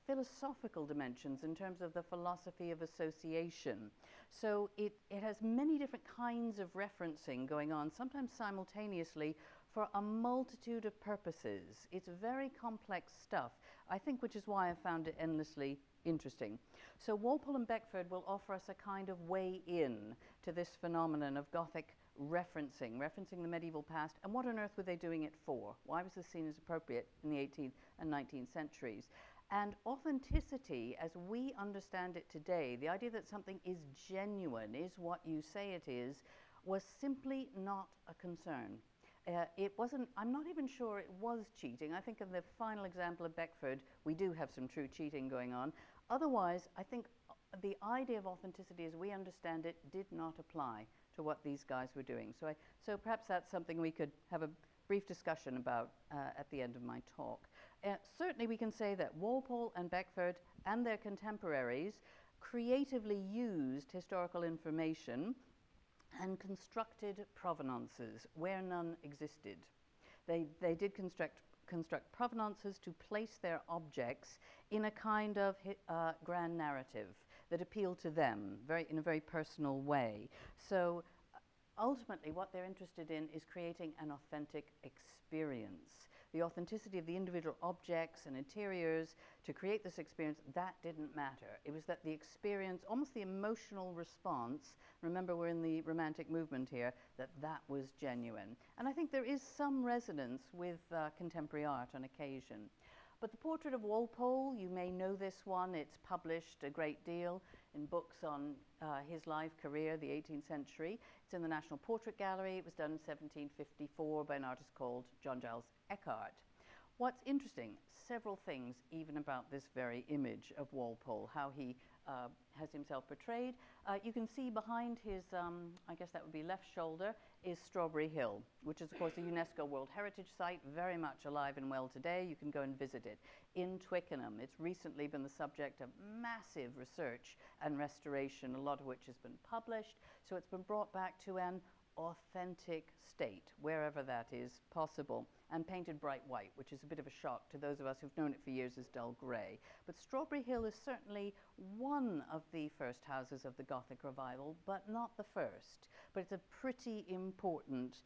philosophical dimensions in terms of the philosophy of association. So it has many different kinds of referencing going on, sometimes simultaneously, for a multitude of purposes. It's very complex stuff, I think, which is why I found it endlessly interesting. So Walpole and Beckford will offer us a kind of way in to this phenomenon of Gothic referencing the medieval past, and what on earth were they doing it for? Why was this seen as appropriate in the 18th and 19th centuries? And authenticity, as we understand it today, the idea that something is genuine, is what you say it is, was simply not a concern. It wasn't, I'm not even sure it was cheating. I think in the final example of Beckford, we do have some true cheating going on. Otherwise, I think the idea of authenticity as we understand it did not apply to what these guys were doing. So perhaps that's something we could have a brief discussion about at the end of my talk. Certainly we can say that Walpole and Beckford and their contemporaries creatively used historical information and constructed provenances where none existed. They did construct provenances to place their objects in a kind of grand narrative that appealed to them in a very personal way. So ultimately what they're interested in is creating an authentic experience. The authenticity of the individual objects and interiors to create this experience, that didn't matter. It was that the experience, almost the emotional response, remember we're in the Romantic movement here, that was genuine. And I think there is some resonance with contemporary art on occasion. But the portrait of Walpole, you may know this one, it's published a great deal in books on his life career, the 18th century. It's in the National Portrait Gallery. It was done in 1754 by an artist called John Giles Eckhart. What's interesting, several things even about this very image of Walpole, how he has himself portrayed. You can see behind his, I guess that would be left shoulder, is Strawberry Hill, which is of course a UNESCO World Heritage Site, very much alive and well today. You can go and visit it. In Twickenham, it's recently been the subject of massive research and restoration, a lot of which has been published. So it's been brought back to an authentic state, wherever that is possible. and painted bright white, which is a bit of a shock to those of us who've known it for years as dull grey. But Strawberry Hill is certainly one of the first houses of the Gothic Revival, but not the first. But it's a pretty important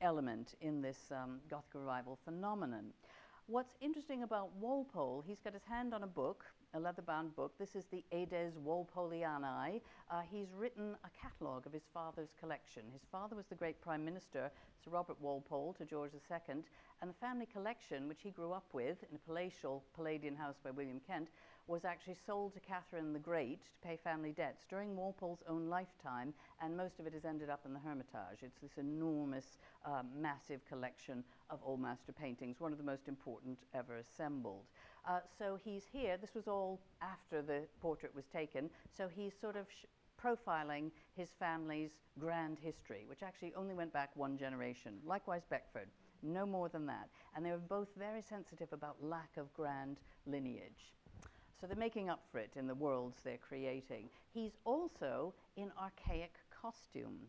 element in this Gothic Revival phenomenon. What's interesting about Walpole, he's got his hand on a book, a leather-bound book. This is the Edes Walpoleanae. He's written a catalogue of his father's collection. His father was the great Prime Minister, Sir Robert Walpole, to George II, and the family collection, which he grew up with in a palatial Palladian house by William Kent, was actually sold to Catherine the Great to pay family debts during Walpole's own lifetime, and most of it has ended up in the Hermitage. It's this enormous, massive collection of old master paintings, one of the most important ever assembled. So he's here. This was all after the portrait was taken, so he's sort of profiling his family's grand history, which actually only went back one generation. Likewise Beckford, no more than that. And they were both very sensitive about lack of grand lineage. So they're making up for it in the worlds they're creating. He's also in archaic costume.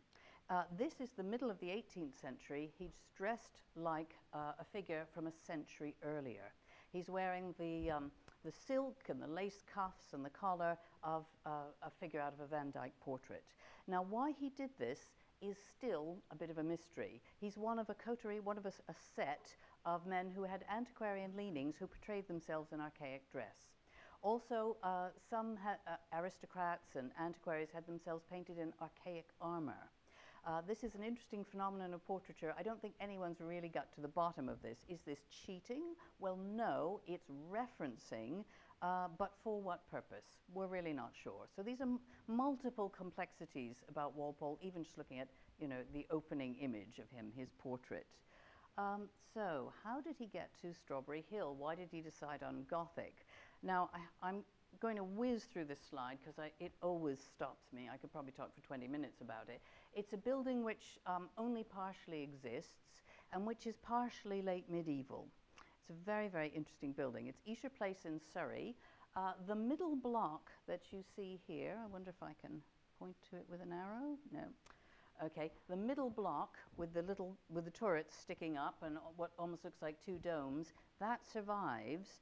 This is the middle of the 18th century. He's dressed like a figure from a century earlier. He's wearing the silk and the lace cuffs and the collar of a figure out of a Van Dyck portrait. Now, why he did this is still a bit of a mystery. He's one of a coterie, one of a set of men who had antiquarian leanings, who portrayed themselves in archaic dress. Also, some aristocrats and antiquaries had themselves painted in archaic armor. This is an interesting phenomenon of portraiture. I don't think anyone's really got to the bottom of this. Is this cheating? Well, no, it's referencing, but for what purpose? We're really not sure. So these are multiple complexities about Walpole, even just looking at, you know, the opening image of him, his portrait. So how did he get to Strawberry Hill? Why did he decide on Gothic? Now, I'm going to whiz through this slide because it always stops me. I could probably talk for 20 minutes about it. It's a building which only partially exists and which is partially late medieval. It's a very, very interesting building. It's Esher Place in Surrey. The middle block that you see here, I wonder if I can point to it with an arrow. No. Okay, the middle block with the turrets sticking up and what almost looks like two domes, that survives.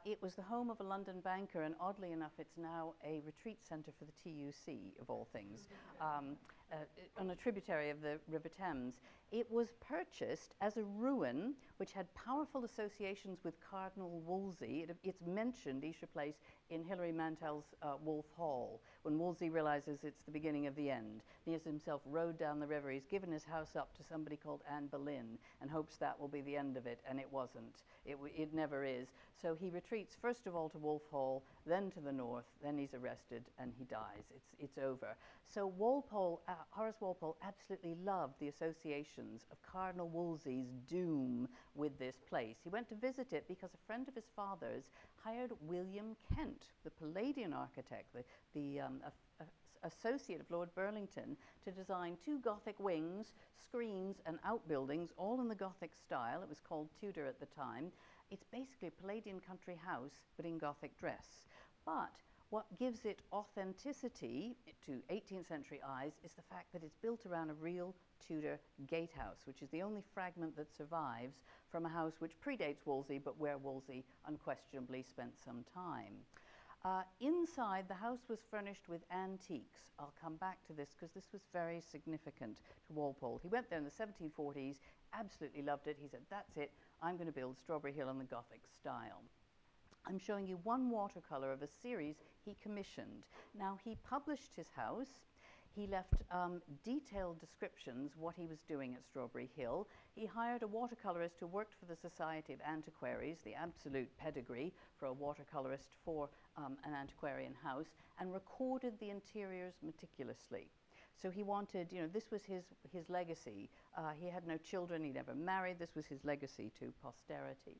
It was the home of a London banker, and oddly enough, it's now a retreat centre for the TUC, of all things, on a tributary of the River Thames. It was purchased as a ruin, which had powerful associations with Cardinal Wolsey. It's mentioned, Esher Place, in Hilary Mantel's Wolf Hall, when Wolsey realizes it's the beginning of the end. He has himself rowed down the river. He's given his house up to somebody called Anne Boleyn and hopes that will be the end of it, and it wasn't. It never is. So he retreats first of all to Wolf Hall, then to the north, then he's arrested and he dies. It's over. So Walpole, Horace Walpole absolutely loved the associations of Cardinal Wolsey's doom with this place. He went to visit it because a friend of his father's hired William Kent, the Palladian architect, the associate of Lord Burlington, to design two Gothic wings, screens and outbuildings, all in the Gothic style. It was called Tudor at the time. It's basically a Palladian country house, but in Gothic dress. But what gives it authenticity to 18th century eyes is the fact that it's built around a real Tudor gatehouse, which is the only fragment that survives from a house which predates Wolsey, but where Wolsey unquestionably spent some time. Inside, the house was furnished with antiques. I'll come back to this because this was very significant to Walpole. He went there in the 1740s, absolutely loved it. He said, that's it, I'm going to build Strawberry Hill in the Gothic style. I'm showing you one watercolour of a series he commissioned. Now, he published his house. He left detailed descriptions what he was doing at Strawberry Hill. He hired a watercolourist who worked for the Society of Antiquaries, the absolute pedigree for a watercolourist for an antiquarian house, and recorded the interiors meticulously. So he wanted, you know, this was his legacy. He had no children, he never married. This was his legacy to posterity.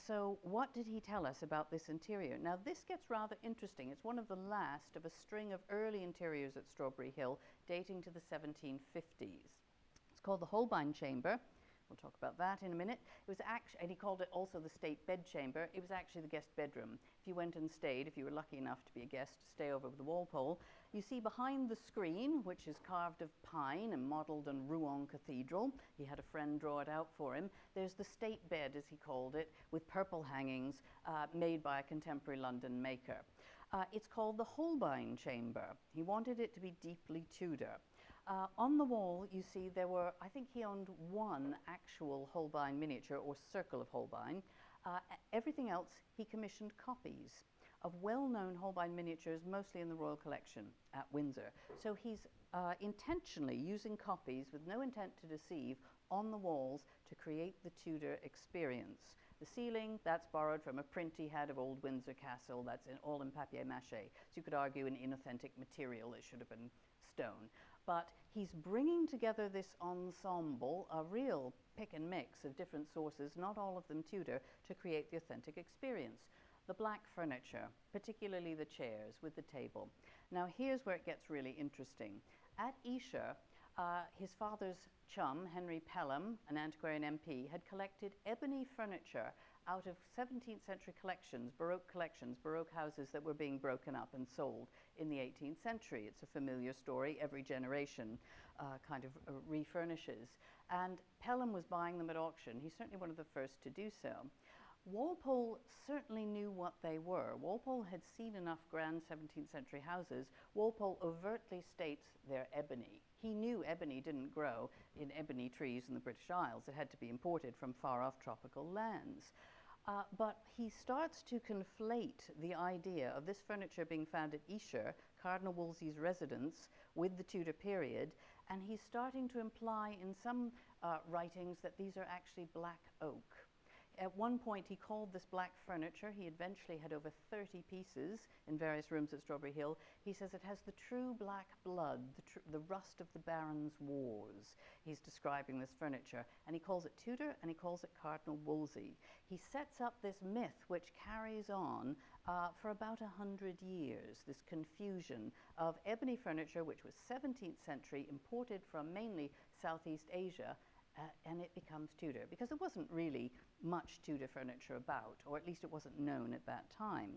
So what did he tell us about this interior? Now, this gets rather interesting. It's one of the last of a string of early interiors at Strawberry Hill dating to the 1750s. It's called the Holbein Chamber, We'll talk about that in a minute. It was actually, and he called it also the state bedchamber. It was actually the guest bedroom. If you went and stayed, if you were lucky enough to be a guest to stay over with the Walpole, you see behind the screen, which is carved of pine and modelled on Rouen Cathedral, he had a friend draw it out for him, there's the state bed, as he called it, with purple hangings made by a contemporary London maker. It's called the Holbein Chamber. He wanted it to be deeply Tudor. On the wall, you see there were, I think he owned one actual Holbein miniature or circle of Holbein. Everything else, he commissioned copies of well-known Holbein miniatures, mostly in the Royal Collection at Windsor. So he's intentionally using copies with no intent to deceive on the walls to create the Tudor experience. The ceiling, that's borrowed from a print he had of old Windsor Castle. That's all in papier-mâché. So you could argue an inauthentic material. It should have been stone. But he's bringing together this ensemble, a real pick and mix of different sources, not all of them Tudor, to create the authentic experience. The black furniture, particularly the chairs with the table. Now here's where it gets really interesting. At Esher, his father's chum, Henry Pelham, an antiquarian MP, had collected ebony furniture out of 17th century collections, Baroque houses that were being broken up and sold in the 18th century. It's a familiar story. Every generation kind of refurnishes. And Pelham was buying them at auction. He's certainly one of the first to do so. Walpole certainly knew what they were. Walpole had seen enough grand 17th century houses. Walpole overtly states they're ebony. He knew ebony didn't grow in ebony trees in the British Isles. It had to be imported from far-off tropical lands. But he starts to conflate the idea of this furniture being found at Esher, Cardinal Wolsey's residence, with the Tudor period, and he's starting to imply in some writings that these are actually black oak. At one point, he called this black furniture, he eventually had over 30 pieces in various rooms at Strawberry Hill. He says it has the true black blood, the rust of the Baron's wars. He's describing this furniture, and he calls it Tudor, and he calls it Cardinal Wolsey. He sets up this myth, which carries on for about 100 years, this confusion of ebony furniture, which was 17th century, imported from mainly Southeast Asia, and it becomes Tudor, because there wasn't really much Tudor furniture about, or at least it wasn't known at that time.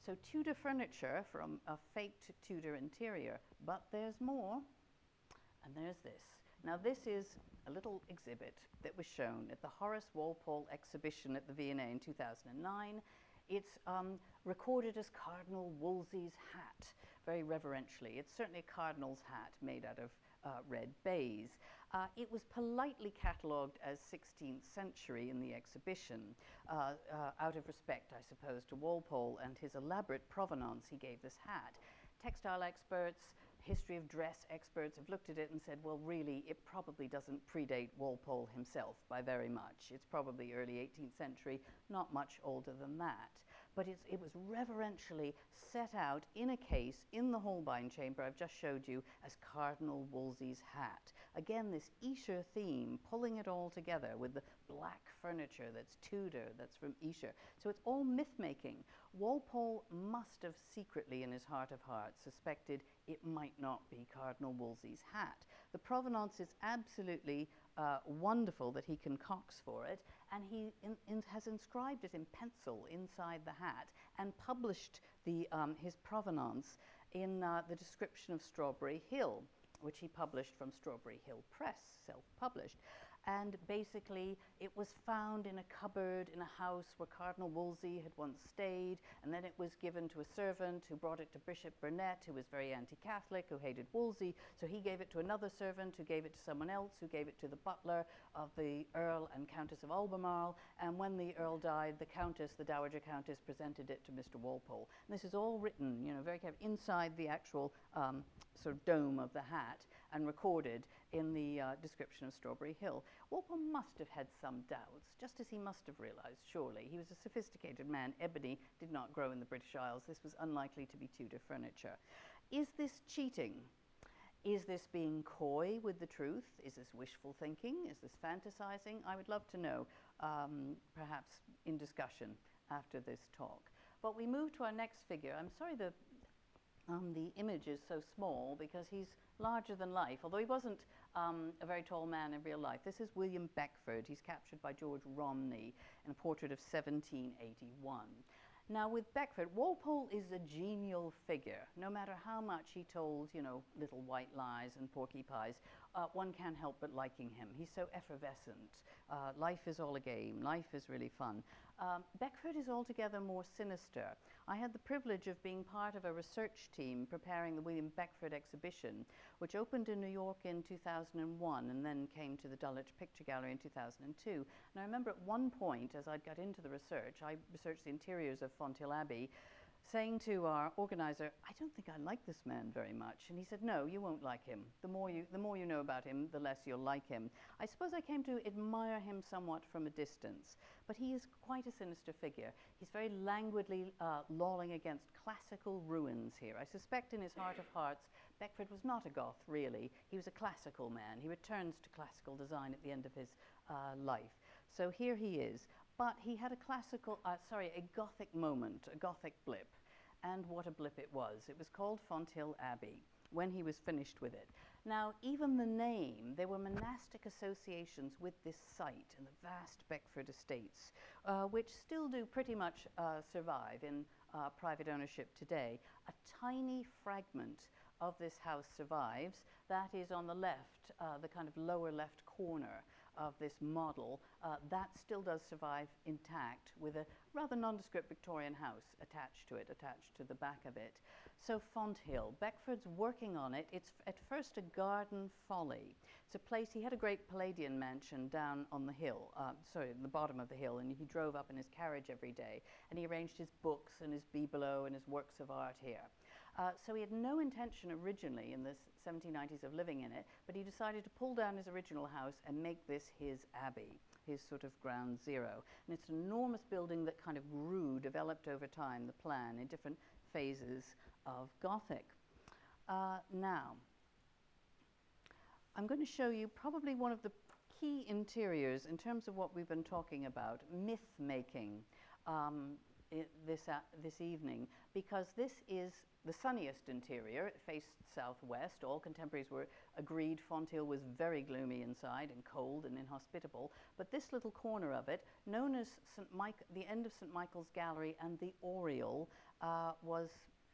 So Tudor furniture from a faked Tudor interior, but there's more, and there's this. Now this is a little exhibit that was shown at the Horace Walpole exhibition at the V&A in 2009. It's recorded as Cardinal Wolsey's hat, very reverentially. It's certainly a cardinal's hat made out of red baize. It was politely catalogued as 16th century in the exhibition, out of respect, I suppose, to Walpole and his elaborate provenance he gave this hat. Textile experts, history of dress experts have looked at it and said, well, really, it probably doesn't predate Walpole himself by very much. It's probably early 18th century, not much older than that. But it was reverentially set out in a case in the Holbein Chamber I've just showed you as Cardinal Wolsey's hat. Again, this Esher theme, pulling it all together with the black furniture that's Tudor, that's from Esher. So it's all myth-making. Walpole must have secretly, in his heart of hearts, suspected it might not be Cardinal Wolsey's hat. The provenance is absolutely wonderful that he concocts for it, and he has inscribed it in pencil inside the hat and published his provenance in the description of Strawberry Hill, which he published from Strawberry Hill Press, self-published. And basically, it was found in a cupboard in a house where Cardinal Wolsey had once stayed, and then it was given to a servant who brought it to Bishop Brandt, who was very anti-Catholic, who hated Wolsey, so he gave it to another servant, who gave it to someone else, who gave it to the butler of the Earl and Countess of Albemarle, and when the Earl died, the Countess, the Dowager Countess, presented it to Mr. Walpole. And this is all written, you know, very carefully, inside the actual sort of dome of the hat, and recorded in the description of Strawberry Hill. Walpole must have had some doubts, just as he must have realized, surely. He was a sophisticated man. Ebony did not grow in the British Isles. This was unlikely to be Tudor furniture. Is this cheating? Is this being coy with the truth? Is this wishful thinking? Is this fantasizing? I would love to know, perhaps in discussion after this talk. But we move to our next figure. I'm sorry the the image is so small because he's larger than life, although he wasn't a very tall man in real life. This is William Beckford. He's captured by George Romney in a portrait of 1781. Now, with Beckford, Walpole is a genial figure. No matter how much he told, you know, little white lies and porky pies, one can't help but liking him. He's so effervescent. Life is all a game. Life is really fun. Beckford is altogether more sinister. I had the privilege of being part of a research team preparing the William Beckford exhibition, which opened in New York in 2001 and then came to the Dulwich Picture Gallery in 2002. And I remember at one point, as I got into the research, I researched the interiors of Fonthill Abbey, saying to our organizer, I don't think I like this man very much. And he said, no, you won't like him. The more you know about him, the less you'll like him. I suppose I came to admire him somewhat from a distance, but he is quite a sinister figure. He's very languidly lolling against classical ruins here. I suspect in his heart of hearts, Beckford was not a Goth, really. He was a classical man. He returns to classical design at the end of his life. So here he is. But he had a Gothic moment, a Gothic blip. And what a blip it was. It was called Fonthill Abbey when he was finished with it. Now, even the name, there were monastic associations with this site and the vast Beckford estates, which still do pretty much survive in private ownership today. A tiny fragment of this house survives. That is on the left, the kind of lower left corner of this model. That still does survive intact with a rather nondescript Victorian house attached to it, attached to the back of it. So Fonthill, Beckford's working on it. It's at first a garden folly. It's a place, he had a great Palladian mansion down on the hill, the bottom of the hill, and he drove up in his carriage every day, and he arranged his books and his bibelots and his works of art here. So he had no intention originally in the 1790s of living in it, but he decided to pull down his original house and make this his abbey, his sort of ground zero. And it's an enormous building that kind of grew, developed over time, the plan, in different phases of Gothic. Now, I'm going to show you probably one of the key interiors in terms of what we've been talking about, myth-making, this evening, because this is the sunniest interior. It faced southwest. All contemporaries were agreed Fonthill was very gloomy inside and cold and inhospitable. But this little corner of it, known as the end of St. Michael's Gallery and the Oriel,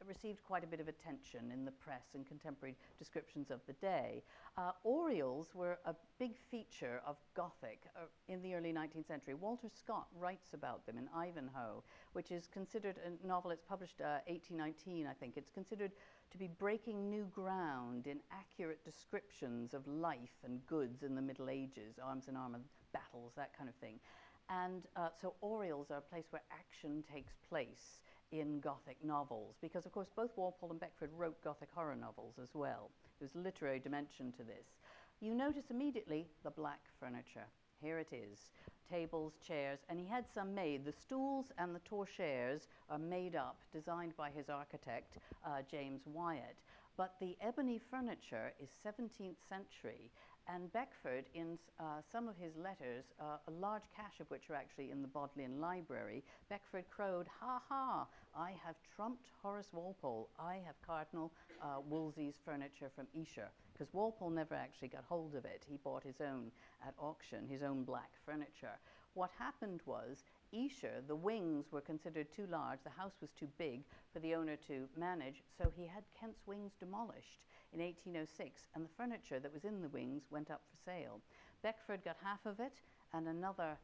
received quite a bit of attention in the press and contemporary descriptions of the day. Oriels were a big feature of Gothic in the early 19th century. Walter Scott writes about them in Ivanhoe, which is considered a novel. It's published 1819, I think. It's considered to be breaking new ground in accurate descriptions of life and goods in the Middle Ages, arms and armour, battles, that kind of thing. And so Oriels are a place where action takes place in Gothic novels, because of course both Walpole and Beckford wrote Gothic horror novels as well. There's a literary dimension to this. You notice immediately the black furniture. Here it is, tables, chairs, and he had some made. The stools and the torchairs are made up, designed by his architect, James Wyatt. But the ebony furniture is 17th century, and Beckford, in some of his letters, a large cache of which are actually in the Bodleian Library, Beckford crowed, "Ha ha, I have trumped Horace Walpole. I have Cardinal Wolsey's furniture from Esher," because Walpole never actually got hold of it. He bought his own at auction, his own black furniture. What happened was, Esher, the wings were considered too large, the house was too big for the owner to manage, so he had Kent's wings demolished in 1806, and the furniture that was in the wings went up for sale. Beckford got half of it, and another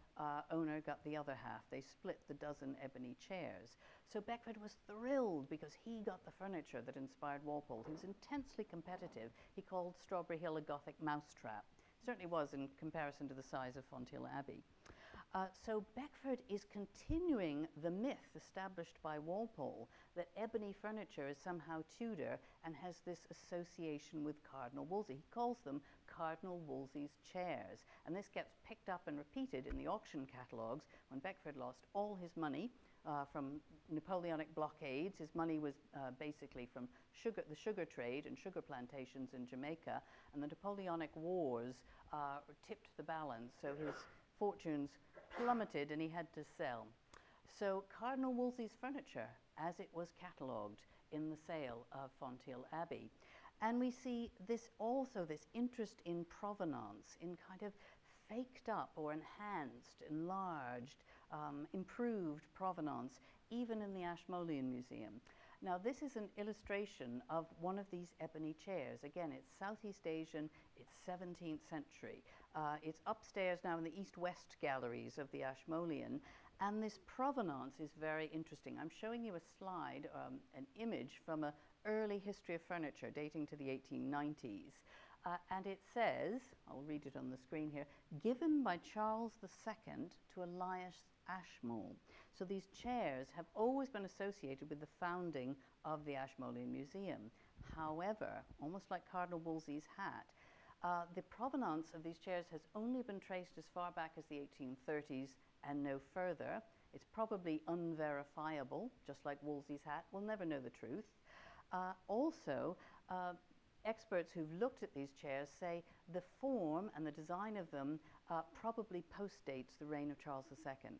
owner got the other half. They split the dozen ebony chairs. So Beckford was thrilled because he got the furniture that inspired Walpole. He was intensely competitive. He called Strawberry Hill a Gothic mousetrap. It certainly was in comparison to the size of Fonthill Abbey. So Beckford is continuing the myth established by Walpole that ebony furniture is somehow Tudor and has this association with Cardinal Wolsey. He calls them Cardinal Wolsey's chairs, and this gets picked up and repeated in the auction catalogues when Beckford lost all his money from Napoleonic blockades. His money was basically from the sugar trade and sugar plantations in Jamaica, and the Napoleonic Wars tipped the balance, so his fortunes plummeted and he had to sell. So Cardinal Wolsey's furniture, as it was catalogued, in the sale of Fonthill Abbey. And we see this also, this interest in provenance, in kind of faked up or enhanced, enlarged, improved provenance, even in the Ashmolean Museum. Now, this is an illustration of one of these ebony chairs. Again, it's Southeast Asian, it's 17th century. It's upstairs now in the east-west galleries of the Ashmolean, and this provenance is very interesting. I'm showing you a slide, an image from an early history of furniture dating to the 1890s. And it says, I'll read it on the screen here, given by Charles II to Elias Ashmole. So these chairs have always been associated with the founding of the Ashmolean Museum. However, almost like Cardinal Wolsey's hat, the provenance of these chairs has only been traced as far back as the 1830s and no further. It's probably unverifiable, just like Wolsey's hat. We'll never know the truth. Also, experts who've looked at these chairs say the form and the design of them probably postdates the reign of Charles II.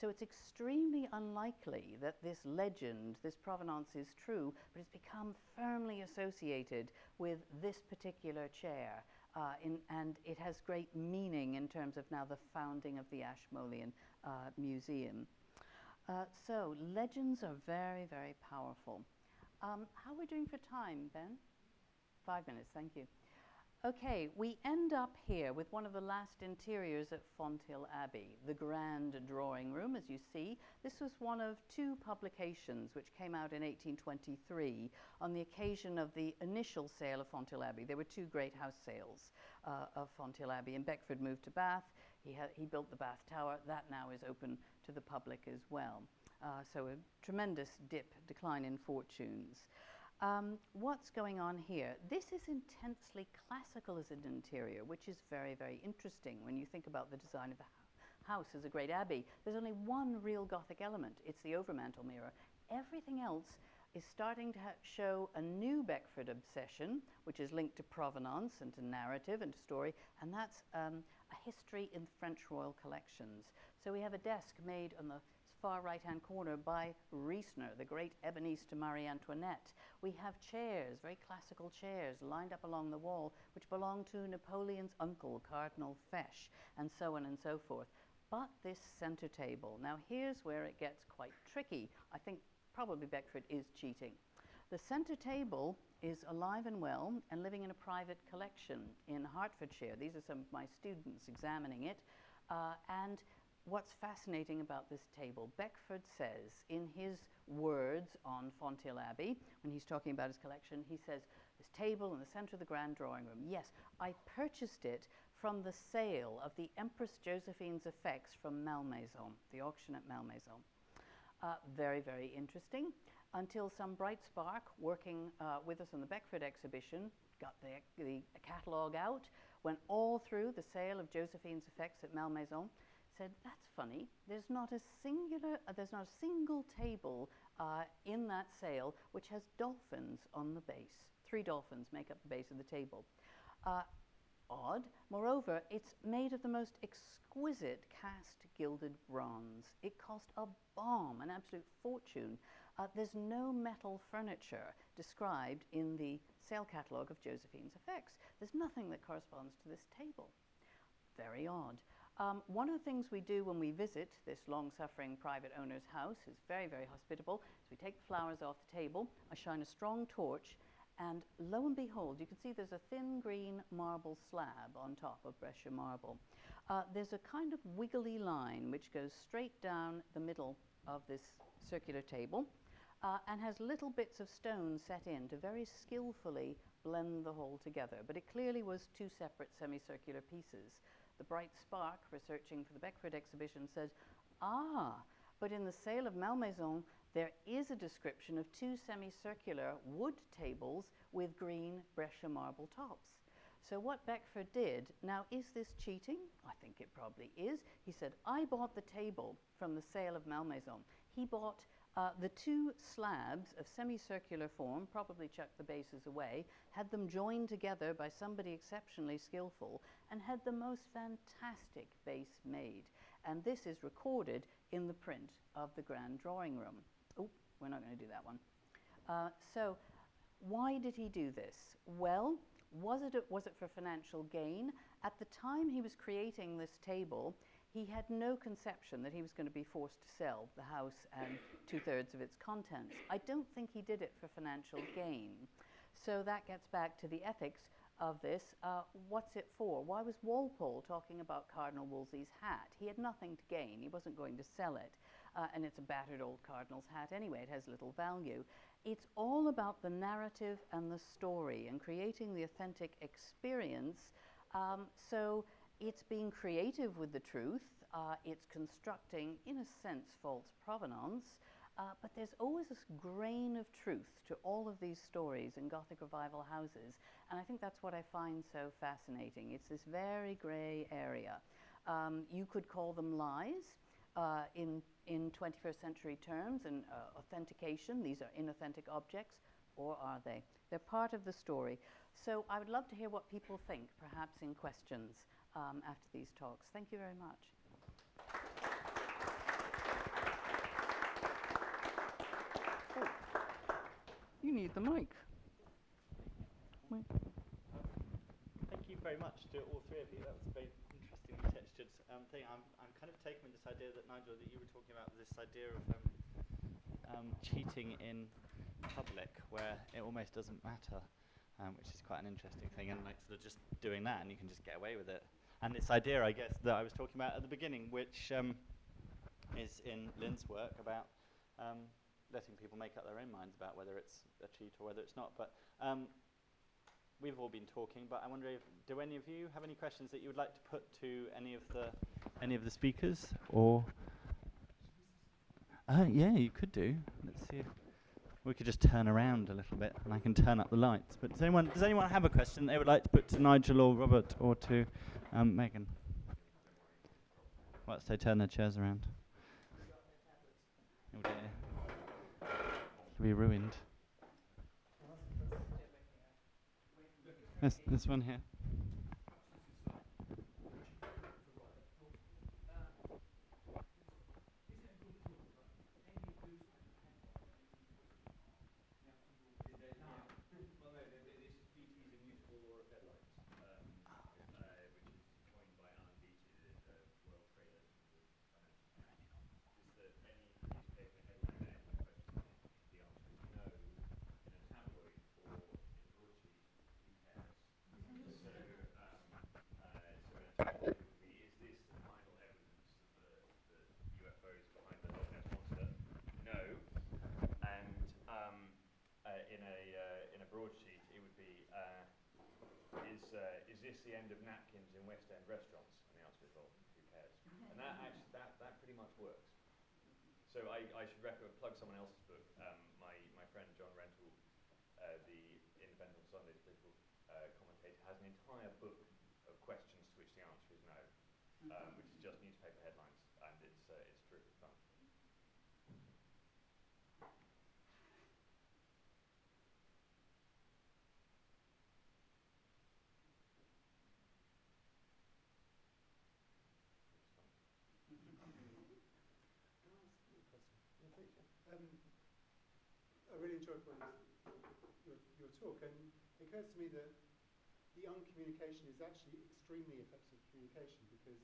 So it's extremely unlikely that this legend, this provenance is true, but it's become firmly associated with this particular chair. And it has great meaning in terms of now the founding of the Ashmolean Museum. So legends are very, very powerful. How are we doing for time, Ben? 5 minutes, thank you. Okay, we end up here with one of the last interiors at Fonthill Abbey, the grand drawing room, as you see. This was one of 2 publications which came out in 1823 on the occasion of the initial sale of Fonthill Abbey. There were 2 great house sales of Fonthill Abbey, and Beckford moved to Bath. He built the Bath Tower. That now is open to the public as well. So a tremendous decline in fortunes. What's going on here? This is intensely classical as an interior, which is very, very interesting when you think about the design of the house as a great abbey. There's only one real Gothic element. It's the overmantel mirror. Everything else is starting to show a new Beckford obsession, which is linked to provenance and to narrative and to story, and that's a history in French royal collections. So we have a desk made on the far right-hand corner by Riesner, the great ebonist to Marie Antoinette. We have chairs, very classical chairs, lined up along the wall, which belong to Napoleon's uncle, Cardinal Fesch, and so on and so forth. But this center table, now here's where it gets quite tricky. I think probably Beckford is cheating. The center table is alive and well and living in a private collection in Hertfordshire. These are some of my students examining it. And what's fascinating about this table, Beckford says in his words on Fonthill Abbey, when he's talking about his collection, he says, this table in the center of the grand drawing room, yes, I purchased it from the sale of the Empress Josephine's effects from Malmaison, the auction at Malmaison. Very, very interesting, until some bright spark working with us on the Beckford exhibition got the catalogue out, went all through the sale of Josephine's effects at Malmaison, said, that's funny, there's not a single table in that sale which has dolphins on the base. 3 dolphins make up the base of the table. Odd. Moreover, it's made of the most exquisite cast gilded bronze. It cost a bomb, an absolute fortune. There's no metal furniture described in the sale catalogue of Josephine's effects. There's nothing that corresponds to this table. Very odd. One of the things we do when we visit this long-suffering private owner's house, who's very, very hospitable, is we take the flowers off the table, I shine a strong torch, and lo and behold, you can see there's a thin green marble slab on top of Brescia marble. There's a kind of wiggly line which goes straight down the middle of this circular table and has little bits of stone set in to very skillfully blend the whole together. But it clearly was 2 separate semicircular pieces. The bright spark, researching for the Beckford exhibition, says, but in the sale of Malmaison, there is a description of 2 semicircular wood tables with green Brescia marble tops. So what Beckford did, now is this cheating? I think it probably is. He said, I bought the table from the sale of Malmaison. He bought the 2 slabs of semicircular form, probably chucked the bases away, had them joined together by somebody exceptionally skillful, and had the most fantastic base made. And this is recorded in the print of the grand drawing room. Oh, we're not going to do that one. So why did he do this? Well, was it for financial gain? At the time he was creating this table, he had no conception that he was going to be forced to sell the house and 2/3 of its contents. I don't think he did it for financial gain. So that gets back to the ethics of this. What's it for? Why was Walpole talking about Cardinal Wolsey's hat? He had nothing to gain. He wasn't going to sell it. And it's a battered old cardinal's hat anyway. It has little value. It's all about the narrative and the story and creating the authentic experience. So it's being creative with the truth. It's constructing, in a sense, false provenance. But there's always this grain of truth to all of these stories in Gothic Revival houses. And I think that's what I find so fascinating. It's this very grey area. You could call them lies in 21st century terms and authentication. These are inauthentic objects, or are they? They're part of the story. So I would love to hear what people think, perhaps in questions after these talks. Thank you very much. Oh, you need the mic. Thank you very much to all three of you. That was a very interestingly textured thing. I'm kind of taken with this idea that, Nigel, that you were talking about, this idea of cheating in public, where it almost doesn't matter, which is quite an interesting thing, and like sort of just doing that and you can just get away with it. And this idea, I guess, that I was talking about at the beginning, which is in Lynn's work about letting people make up their own minds about whether it's a cheat or whether it's not. But we've all been talking, but I wonder if, do any of you have any questions that you would like to put to any of the speakers? Or yeah, you could do. Let's see if we could just turn around a little bit and I can turn up the lights. But does anyone have a question they would like to put to Nigel or Robert or to Megan? Once they turn their chairs around. Oh dear. It'll be ruined. This one here. Broadsheet, it would be, is this the end of napkins in West End restaurants? And the answer is, well, who cares? And that actually, that pretty much works. So I should plug someone else's book. My friend John Rentoul, the Independent on Sundays political commentator, has an entire book of questions to which the answer is no, which is just newspaper headlines, and it's terrific fun. I really enjoyed your talk, and it occurs to me that the uncommunication is actually extremely effective communication, because,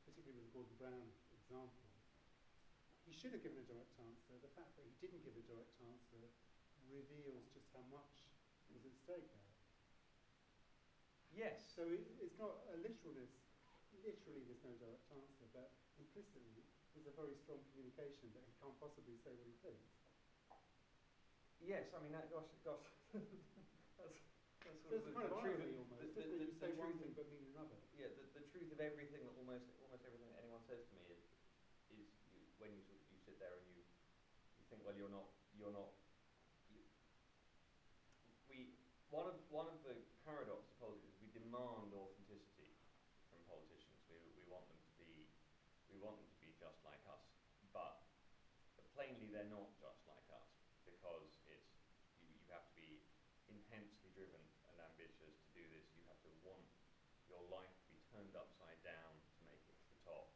particularly with the Gordon Brown example, he should have given a direct answer. The fact that he didn't give a direct answer reveals just how much was at stake there. Yes. So it's not a literalness. Literally, there's no direct answer, but implicitly, there's a very strong communication that he can't possibly say what he thinks. Yes, I mean, gosh, that's sort of the truth. Almost, you say one thing but mean another. Yeah, the truth of everything that almost everything that anyone says to me is when you sit there and you think, well, one of the paradoxes of politics is we demand authenticity from politicians. We want them to be just like us, but plainly they're not just like us, because you have to be intensely driven and ambitious to do this. You have to want your life to be turned upside down to make it to the top.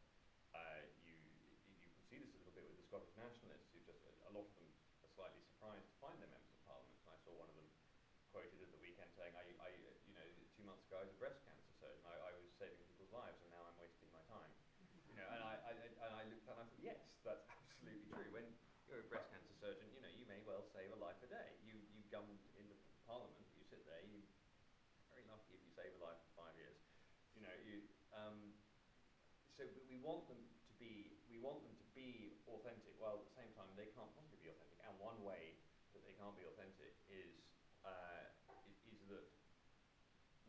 You can see this a little bit with the Scottish nationalists, who just, a lot of them are slightly surprised to find their members of saw one of them quoted at the weekend saying, you know, 2 months ago I was a breast cancer surgeon. I was saving people's lives, and now I'm wasting my time. You know, and I looked at it and I thought, yes, that's absolutely true. When you're a breast cancer surgeon, you know, you may well save a life a day. You come into Parliament, you sit there, you're very lucky if you save a life for 5 years. You know, so we want them to be authentic, while at the same time they can't possibly be authentic. And one way that they can't be authentic is that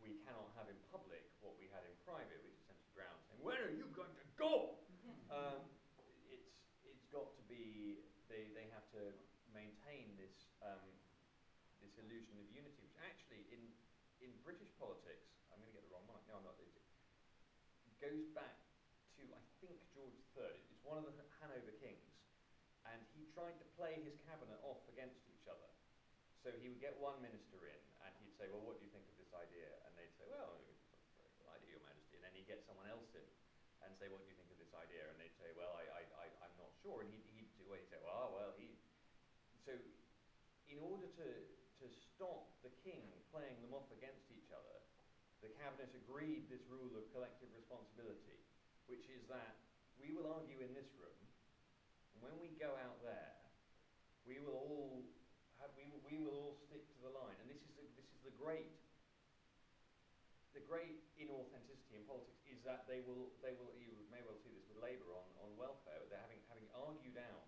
we cannot have in public what we had in private, which is essentially Brown saying, "Where are you going to go?" It's got to be, they have to maintain this this illusion of unity, which actually in British politics, I'm going to get the wrong one. No, I'm not. It goes back to, I think, George III. It's one of the Hanover kings, and he tried to play his cabinet off against each other. So he would get one minister in, and he'd say, "Well, what do you think of this idea?" And they'd say, "Well, it's a very good idea, Your Majesty." And then he'd get someone else in and say, "What do you think of this idea?" And they'd say, "Well, I'm not sure." And he'd say, "Well, he." So, in order to stop the king playing them off against each other, the cabinet agreed this rule of collective responsibility, which is that we will argue in this room, and when we go out there, we will all stick to the line. And this is the great inauthenticity in politics, is that they will you may well see this with Labour on welfare. They're having argued out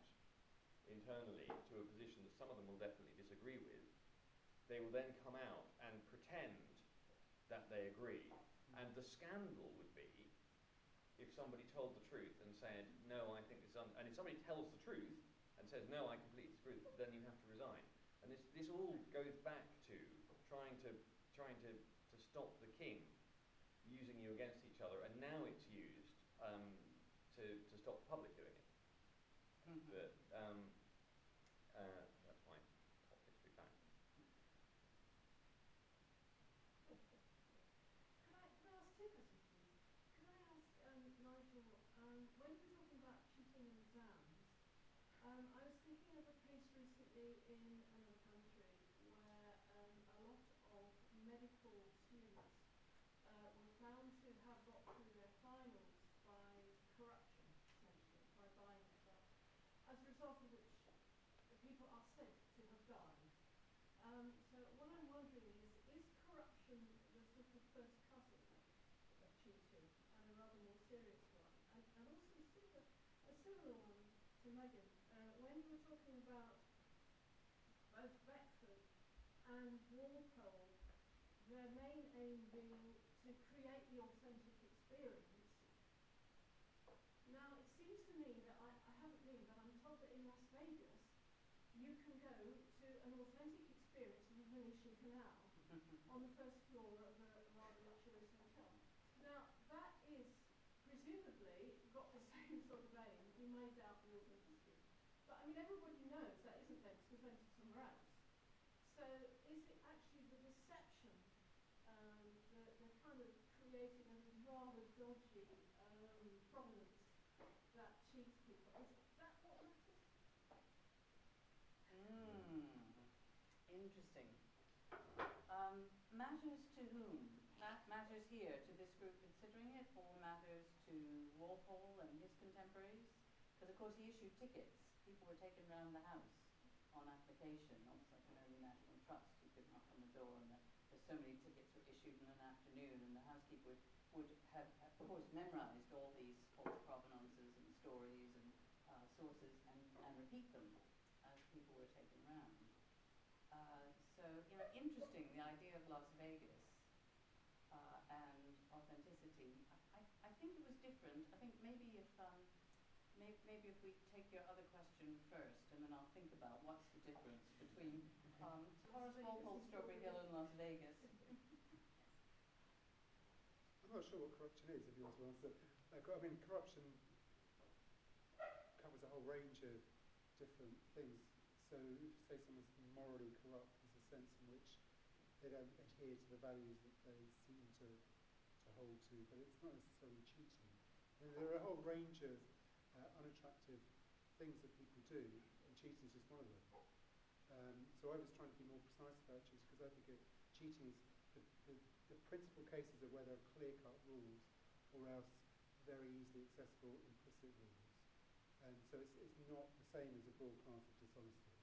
internally to a position that some of them will definitely disagree with. They will then come out and pretend that they agree. And the scandal would be if somebody told the truth and said, "No, I think this," and if somebody tells the truth and says, "No, I completely disagree," then you have to resign. And this all goes back to trying to stop the king using you against each other, and now it's used to stop the public doing it. But that's my hot history fact. Can I ask two questions, please? Can I ask Nigel, when you were talking about cheating in exams, I was thinking of a case recently in another country where a lot of medical students were found to have got through their finals by corruption, essentially, by buying stuff, as a result of which the people are said to have died. So what I'm wondering is corruption the sort of first cousin of cheating, and a rather more serious one? And also sort of a similar one to Megan, when you were talking about both Beckford and Walpole, their main aim being to create the authentic experience. Now, it seems to me that I haven't been, but I'm told that in Las Vegas, you can go to an authentic experience of the Venetian Canal on the first floor of a rather luxurious hotel. Now, that is presumably got the same sort of aim. You may doubt the authenticity. But, I mean, everybody knows that isn't Venice, because Venice is somewhere else. So, is it actually the deception, the kind of creating a rather dodgy provenance that cheats people? Is that what matters? Interesting. Matters to whom? That matters here to this group considering it, or matters to Walpole and his contemporaries? Because, of course, he issued tickets. People were taken round the house on application, almost like an early national trust. You could knock on the door, and there's so many tickets were issued in an afternoon, and the housekeeper would have, of course, memorized all these false provenances and stories and sources and repeat them as people were taken round. So, you know, interesting, the idea of Las Vegas and authenticity. I think it was different. I think maybe if maybe if we take your other question first, and then I'll think about what's the difference between Horace Walpole, Strawberry Hill, and Las Vegas. I'm not sure what corruption is, if you want to answer. I mean, corruption covers a whole range of different things. So if you say someone's morally corrupt, there's a sense in which they don't adhere to the values that they seem to hold to, but it's not necessarily cheating. I mean, there are a whole range of unattractive things that people do, and cheating is just one of them. So I was trying to be more precise about cheating because I think cheating is the principal cases are where there are clear-cut rules or else very easily accessible implicit rules. And so it's not the same as a broad class of dishonesty.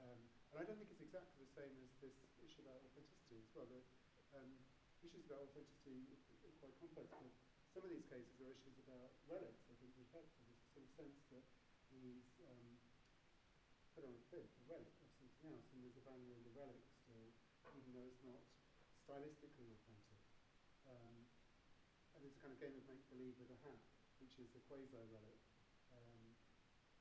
And I don't think it's exactly the same as this issue about authenticity as well. The issues about authenticity are quite complex, but some of these cases are issues about relics, I think, with Beckford. There's a sort of sense that he's put on a plinth, a relic of something else, and there's a value in the relic still, even though it's not stylistically authentic. And there's a kind of game of make-believe with a hat, which is a quasi-relic.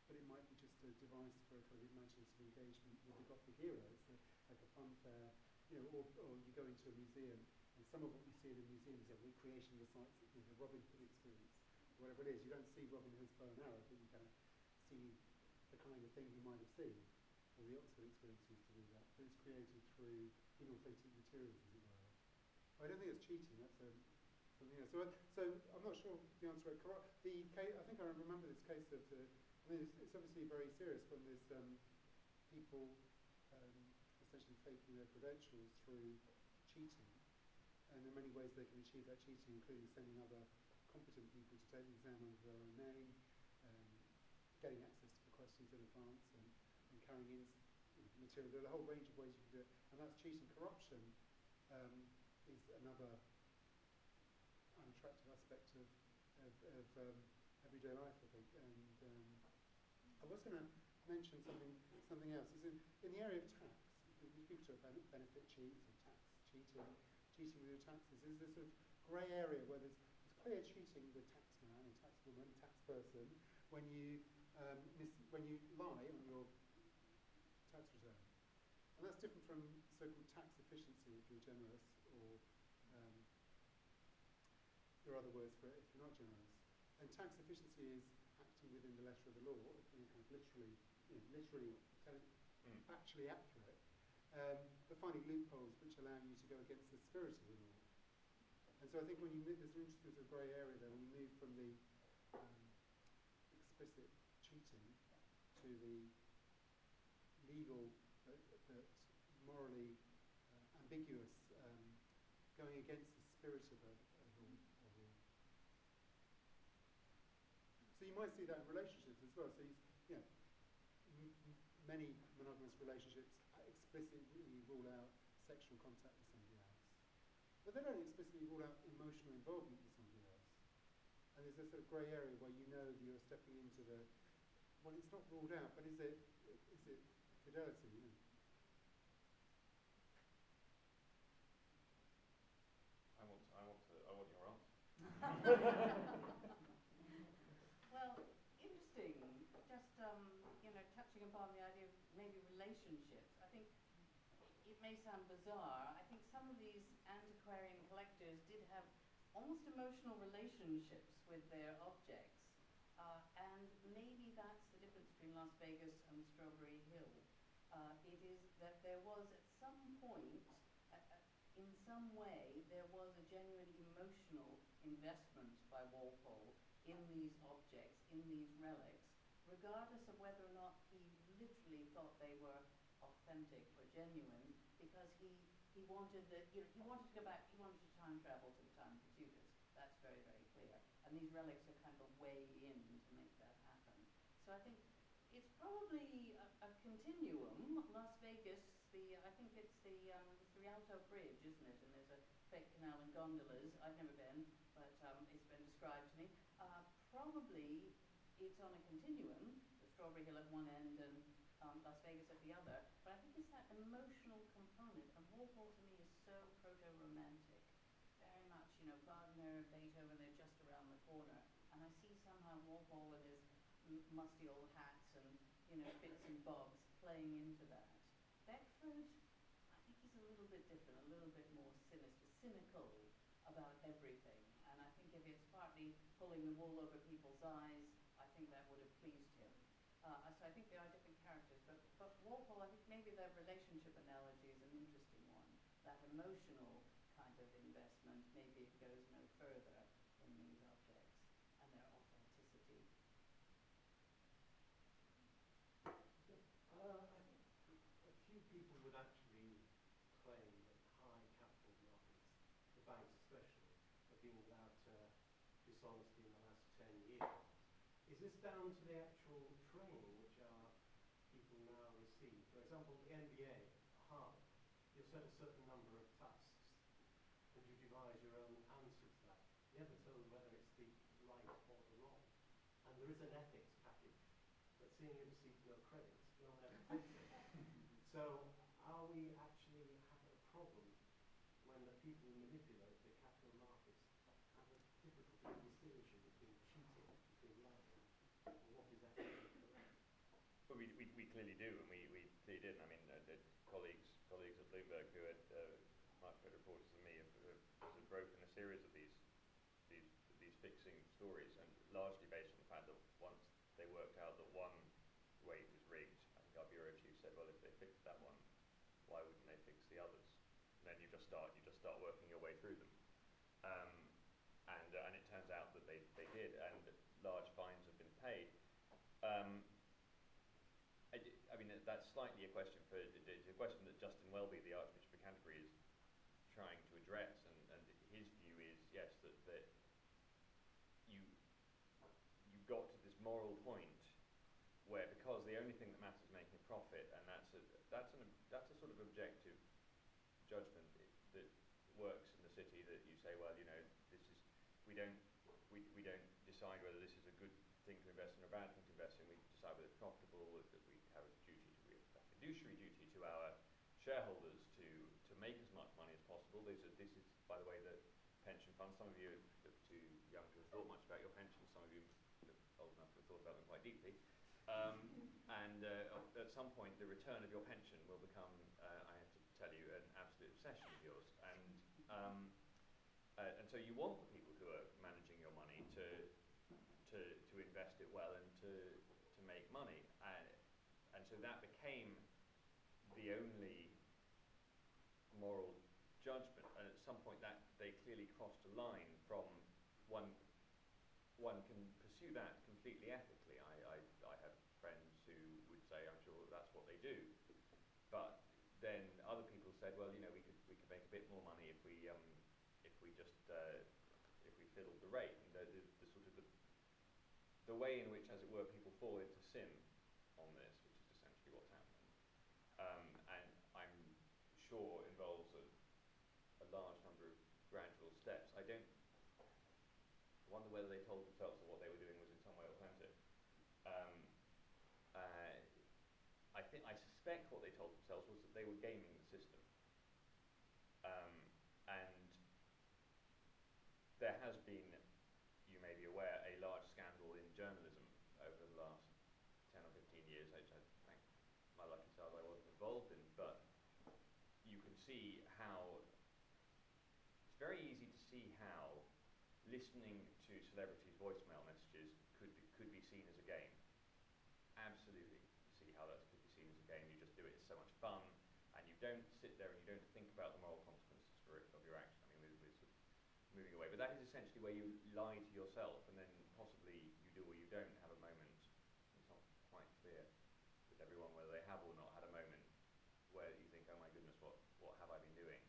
But it might be just a device for a kind of imaginative engagement with the Gothic era. It's like a fun fair, or you go into a museum, and some of what you see in a museum is a recreation of the sites, the Robin Hood experience, or whatever it is. You don't see Robin Hood's bow and arrow, but you kind of see the kind of thing you might have seen. Or the Oxford experience used to do that, but it's created through inauthentic materials, as it were. I don't think it's cheating. That's something else. So I'm not sure the answer. I think I remember this case of the. I mean, it's obviously very serious when there's people essentially faking their credentials through cheating, and there are many ways they can achieve that cheating, including sending other competent people to take the exam under their own name, getting access to the questions in advance, and carrying in material. There are a whole range of ways you can do it, and that's cheating. Corruption is another unattractive aspect of everyday life, I think. And I was going to mention something else. Is in the area of tax, people talk about benefit cheats or tax cheating with your taxes. Is this sort of grey area where there's clear cheating the taxman or taxwoman, tax person, when you lie on your tax return. And that's different from so-called tax efficiency if you're generous, or there are other words for it if you're not generous. And tax efficiency is acting within the letter of the law, kind of literally factually accurate, but finding loopholes which allow you to go against the spirit of the law. And so I think when there's an interesting sort of grey area there when you move from the explicit cheating to the legal but morally ambiguous, going against the spirit of a law. So you might see that in relationships as well. So many monogamous relationships explicitly rule out sexual contact with somebody else, but they don't explicitly rule out emotional involvement with somebody else. And there's this sort of grey area where you know that you're stepping into the, well, it's not ruled out, but is it fidelity? I want your answer. Well, interesting. Just touching upon the idea of maybe relationships. I think it may sound bizarre. I think some of these antiquarian collectors did have almost emotional relationships with their objects, and maybe that's the difference between Las Vegas and Strawberry Hill. It is that there was at some point, in some way, there was a genuine emotional investment by Walpole in these objects, in these relics, regardless of whether or not he literally thought they were authentic or genuine, because he wanted he wanted to go back, he wanted to time travel to the time of the Tudors. That's very, very clear. And these relics are kind of a way in to make that happen. So I think it's probably a continuum. Las Vegas, I think it's the Rialto Bridge, isn't it? And there's a fake canal and gondolas. I've never been, but it's been described to me. Probably it's on a continuum, the Strawberry Hill at one end and Las Vegas at the other. But I think it's that emotional component. And Walpole to me is so proto-romantic. Very much, Wagner, Beethoven, they're just around the corner. And I see somehow Walpole with his musty old hats and, bits and bobs playing into that. Beckford, I think he's a little bit different, a little bit more sinister, cynical about everything. And I think if it's partly pulling the wool over people's eyes, I think that would have pleased him. So I think there are different characters. But Walpole, I think maybe the relationship analogy is an interesting one. That emotional kind of investment, maybe it goes no further in these objects and their authenticity. I think a dishonesty in the last 10 years. Is this down to the actual training which our people now receive? For example, the MBA at Harvard, you're set a certain number of tasks, and you devise your own answer to that, never told whether it's the right or the wrong. And there is an ethics package, but seeing you receive no credits, no one ever takes it. So are we actually having a problem when the people who manipulate the capital markets have a difficulty in distinguishing between cheating, between lying, and what is ethically correct? Well, we clearly do, and we clearly did. I mean, the colleagues at Bloomberg who are much better reporters than me have broken a series of these fixing stories, and largely based on the fact that once they worked out that one way was rigged, I think our bureau chief said, well, if they fixed that one, why wouldn't they fix the others? And then you just start working your way through them, and it turns out that they did, and large fines have been paid. I mean, that's slightly a question for it's a question that Justin Welby, the Archbishop of Canterbury, is trying to address, and his view is yes, that you got to this moral point where, because the only thing that matters is making a profit, and that's a sort of objective judgment that works in the city, that you say, well, you know, this is we don't decide whether this is a good thing to invest in or a bad thing to invest in. We decide whether it's profitable, that we have a fiduciary duty to our shareholders to make as much money as possible. This is, by the way, the pension fund. Some of you are too young to have thought much about your pensions. Some of you are old enough to have thought about them quite deeply. And at some point, the return of your pension will become, I have to tell you, an absolute obsession of yours. And so you want the people who are managing your money to invest it well and to make money. And so that became the only moral judgment. And at some point, that they clearly crossed a line from one can pursue that completely ethically. I have friends who would say, I'm sure that's what they do. But then other people said, well, you know, we could make a bit more money if we fiddled the rate. And the sort of the way in which, as it were, people fall into sin on this, which is essentially what's happening, and I'm sure involves a large number of gradual steps. I wonder whether they told themselves that what they were doing was in some way authentic. I suspect what they told themselves was that they were gaming the system. And there has been, you may be aware, a large scandal in journalism over the last 10 or 15 years, which I thank my lucky stars I wasn't involved in, but you can see how, it's very easy to see how listening to celebrities' voicemail messages could be seen as a game. Absolutely see how that could be seen as a game. You just do it, it's so much fun, and you don't sit there and you don't think about the moral consequences of your action. I mean, we're sort of moving away. But that is essentially where you lie to yourself, and then possibly you do or you don't have a moment. It's not quite clear with everyone whether they have or not had a moment where you think, oh my goodness, what have I been doing?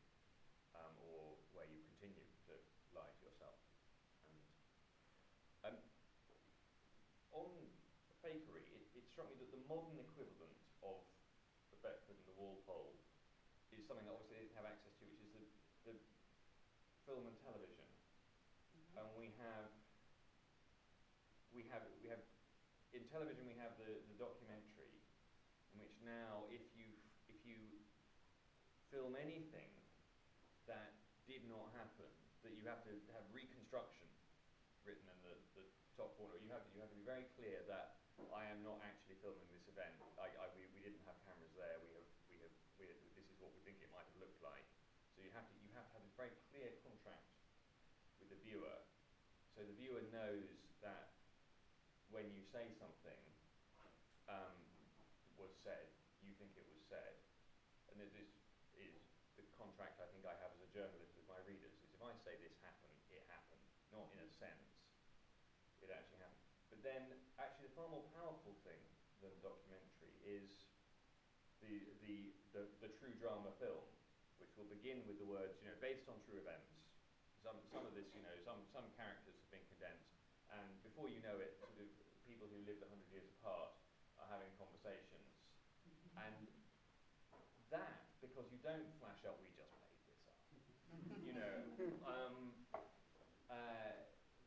Or where you continue to lie to yourself. And on fakery, it struck me that the modern equivalent of the Beckford and the Walpole is something that obviously they didn't have access to, which is the film and television. And we have in television we have the documentary, in which now if you film anything that did not happen, that you have to have reconstruction written in the top corner. You have to be very clear that I am not actually filming this event. We didn't have cameras there. This is what we think it might have looked like. So you have to have a very clear contract with the viewer, so the viewer knows that when you say something was said, you think it was said, and this is the contract I think I have as a journalist with my readers. Is if I say this happened, it happened, not in a sense. It actually happened. But then, actually, the far more powerful thing than documentary is the true drama film, which will begin with the words, based on true events. Some of this, some characters have been condensed, and before you know it, sort of people who lived 100 years apart are having conversations, and that, because you don't flash up, we just made this up, you know,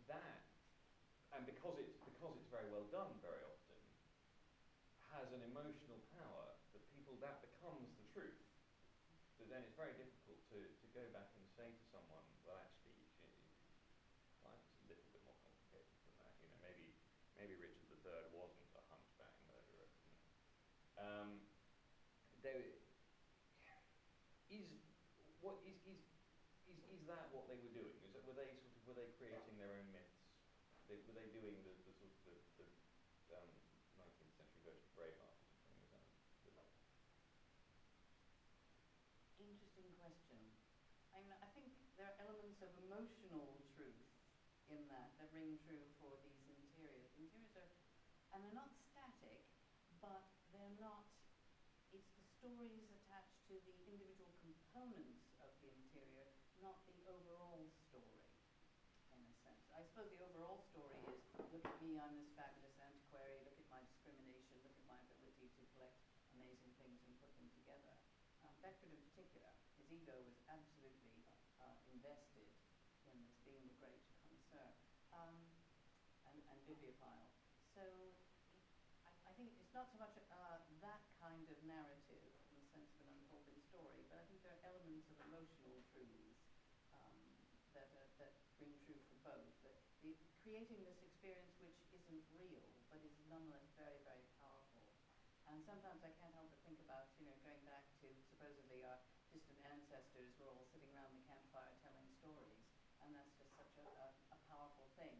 that, and because it's very well done very often, has an emotional power that people, that becomes the truth. That then it's very difficult to go back and say to someone, well, actually, life's a little bit more complicated than that. You know, maybe Richard III wasn't a hunchback murderer. You know, there is that what they were doing? Is that, were they creating their own myths? Were they doing the sort of the 19th century version of Braveheart or something? Is that Interesting question. I think there are elements of emotional truth in that ring true for these interiors. Interiors are, and they're not static, but they're not, it's the stories attached to the individual components of the interior, not the overall story, in a sense. I suppose the overall story is, look at me, I'm this fabulous antiquary, look at my discrimination, look at my ability to collect amazing things and put them together. Beckford in particular, his ego was absolutely invested in this, being the great connoisseur and bibliophile. So I think it's not so much that kind of narrative in the sense of an unfolding story, but I think there are elements of emotional truths that ring true for both. That creating this experience which isn't real, but is nonetheless very, very powerful. And sometimes I can't help but think about, you know, going back to supposedly our distant ancestors were all sitting around the campfire telling stories, and that's just such a powerful thing.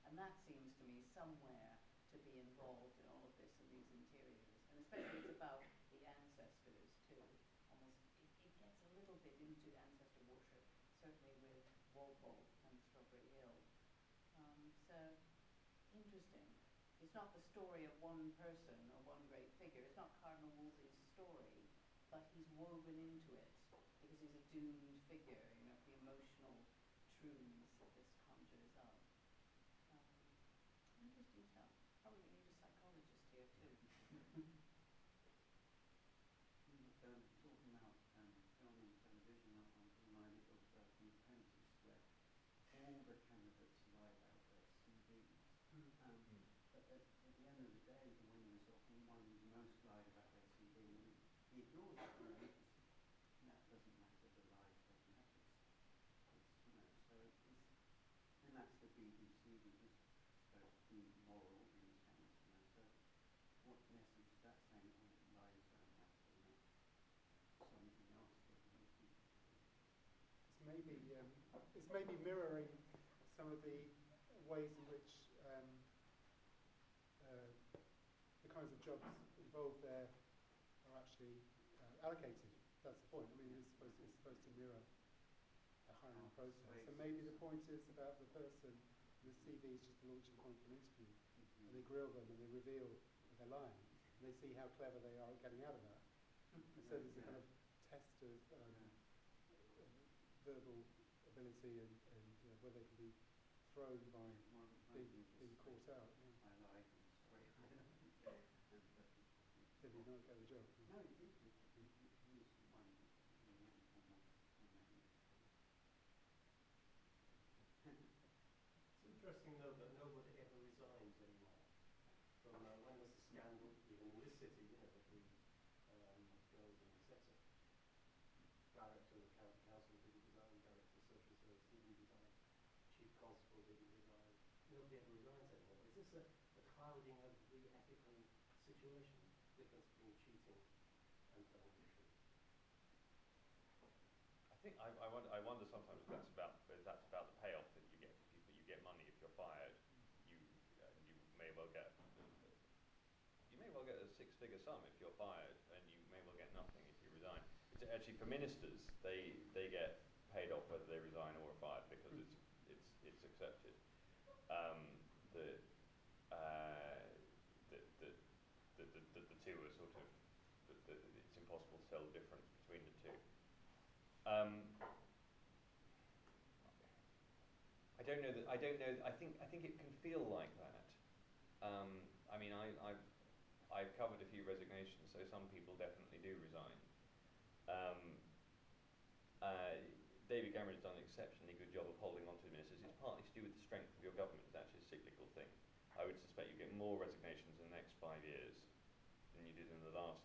And that seems to me somewhere to be involved in all of this in these interiors. And especially it's about the ancestors too. Almost, it gets a little bit into ancestor worship, certainly with Walpole and Strawberry Hill. So, interesting. It's not the story of one person or one great figure. It's not Cardinal Wolsey's story, but he's woven into it because he's a doomed figure, you know, the emotional truths that this conjures up. Interesting stuff. Probably we need a psychologist here too. Talking about film and television, I'm reminded of The Apprentice, where all the candidates lie about their CVs. But at the end of the day, the winner is often the one who's most lied about their CV, and he ignores it. You know, that doesn't matter. The lies don't matter. It's you know, so it's, and that's the BBC, which is supposed to be moral in a sense. You know, so what message is that saying? Oh, lies don't matter. You know, something else that most people do. It's maybe mirroring some of the ways in which the kinds of jobs involved there are actually allocated. That's the point. I mean, it's supposed to mirror a hiring process. And maybe the point is about the person, and the CV is just a launching point for an interview. And they grill them and they reveal that they're lying. And they see how clever they are at getting out of that. And so there's a kind of test of verbal ability and whether they can be thrown by being caught out. Yeah. I lied, I'm sorry. Did he not get the job? No, he did. He was the one in the end who made it. It's interesting, though, that nobody ever resigns anymore. From when there's a scandal, even in this city, you know, with the girls in Exeter. Director of the county council didn't resign, director of social service didn't resign, chief constable didn't resign. Nobody ever resigns anymore. Is this a clouding of the ethical situation, the difference between cheating and telling the truth? I think I wonder sometimes if that's about the payoff that you get. That you get money if you're fired. You may well get a six-figure sum if you're fired, and you may well get nothing if you resign. It's actually for ministers, they get paid off whether they resign or are fired because it's accepted. The two are sort of it's impossible to tell the difference between the two. I I don't know that. I don't know. I think it can feel like that. I mean, I've covered a few resignations, so some people definitely do resign. David Cameron's done an exceptionally good job of holding on to the ministers. It's partly to do with the strength of your government. It's actually a cyclical thing. I would suspect you get more resignations in the next 5 years than you did in the last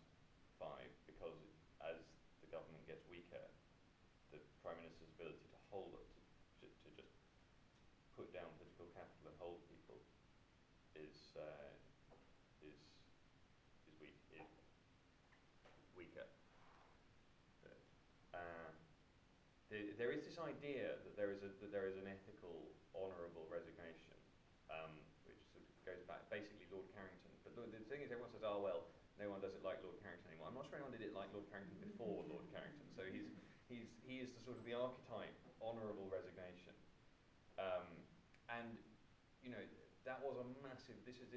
5, because as the government gets weaker, the Prime Minister's ability to hold it, to just put down political capital and hold people is weaker. But, there is this idea that there is an ethical, honourable resignation, which sort of goes back basically Lord Carrington. But the thing is, everyone says, "Oh well, no one does it like Lord Carrington anymore." I'm not sure anyone did it like Lord Carrington before Lord Carrington. So he is the sort of the archetype honourable resignation, and you know that was a massive. This is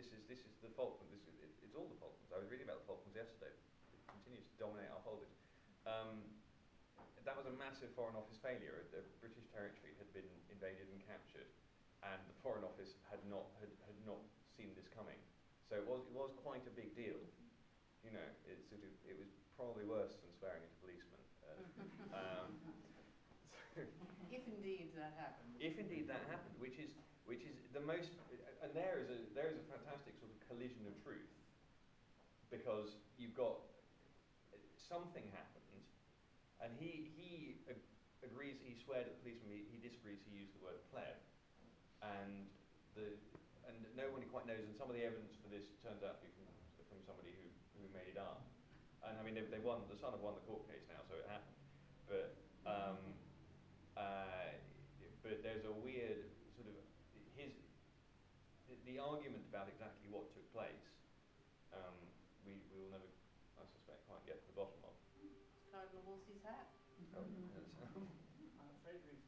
the Falklands. It's all the Falklands. I was reading about the Falklands yesterday. It continues to dominate our holdings. That was a massive Foreign Office failure. The British territory had been invaded and captured, and the Foreign Office had not seen this coming. So it was quite a big deal. You know, it was probably worse than swearing at a policeman. If indeed that happened. If indeed that happened, which is the most, and there is a fantastic sort of collision of truth, because you've got something happened. And he agrees, he sweared at the policeman, he disagrees, he used the word pleb. And no one quite knows, and some of the evidence for this turns out to be from somebody who made it up. And I mean, they won, the Sun have won the court case now, so it happened. But there's a weird sort of, the argument about exactly what took place, we will never, I suspect, quite get to the bottom of. Cardinal Wolsey's hat. Oh, yes. I'm afraid we've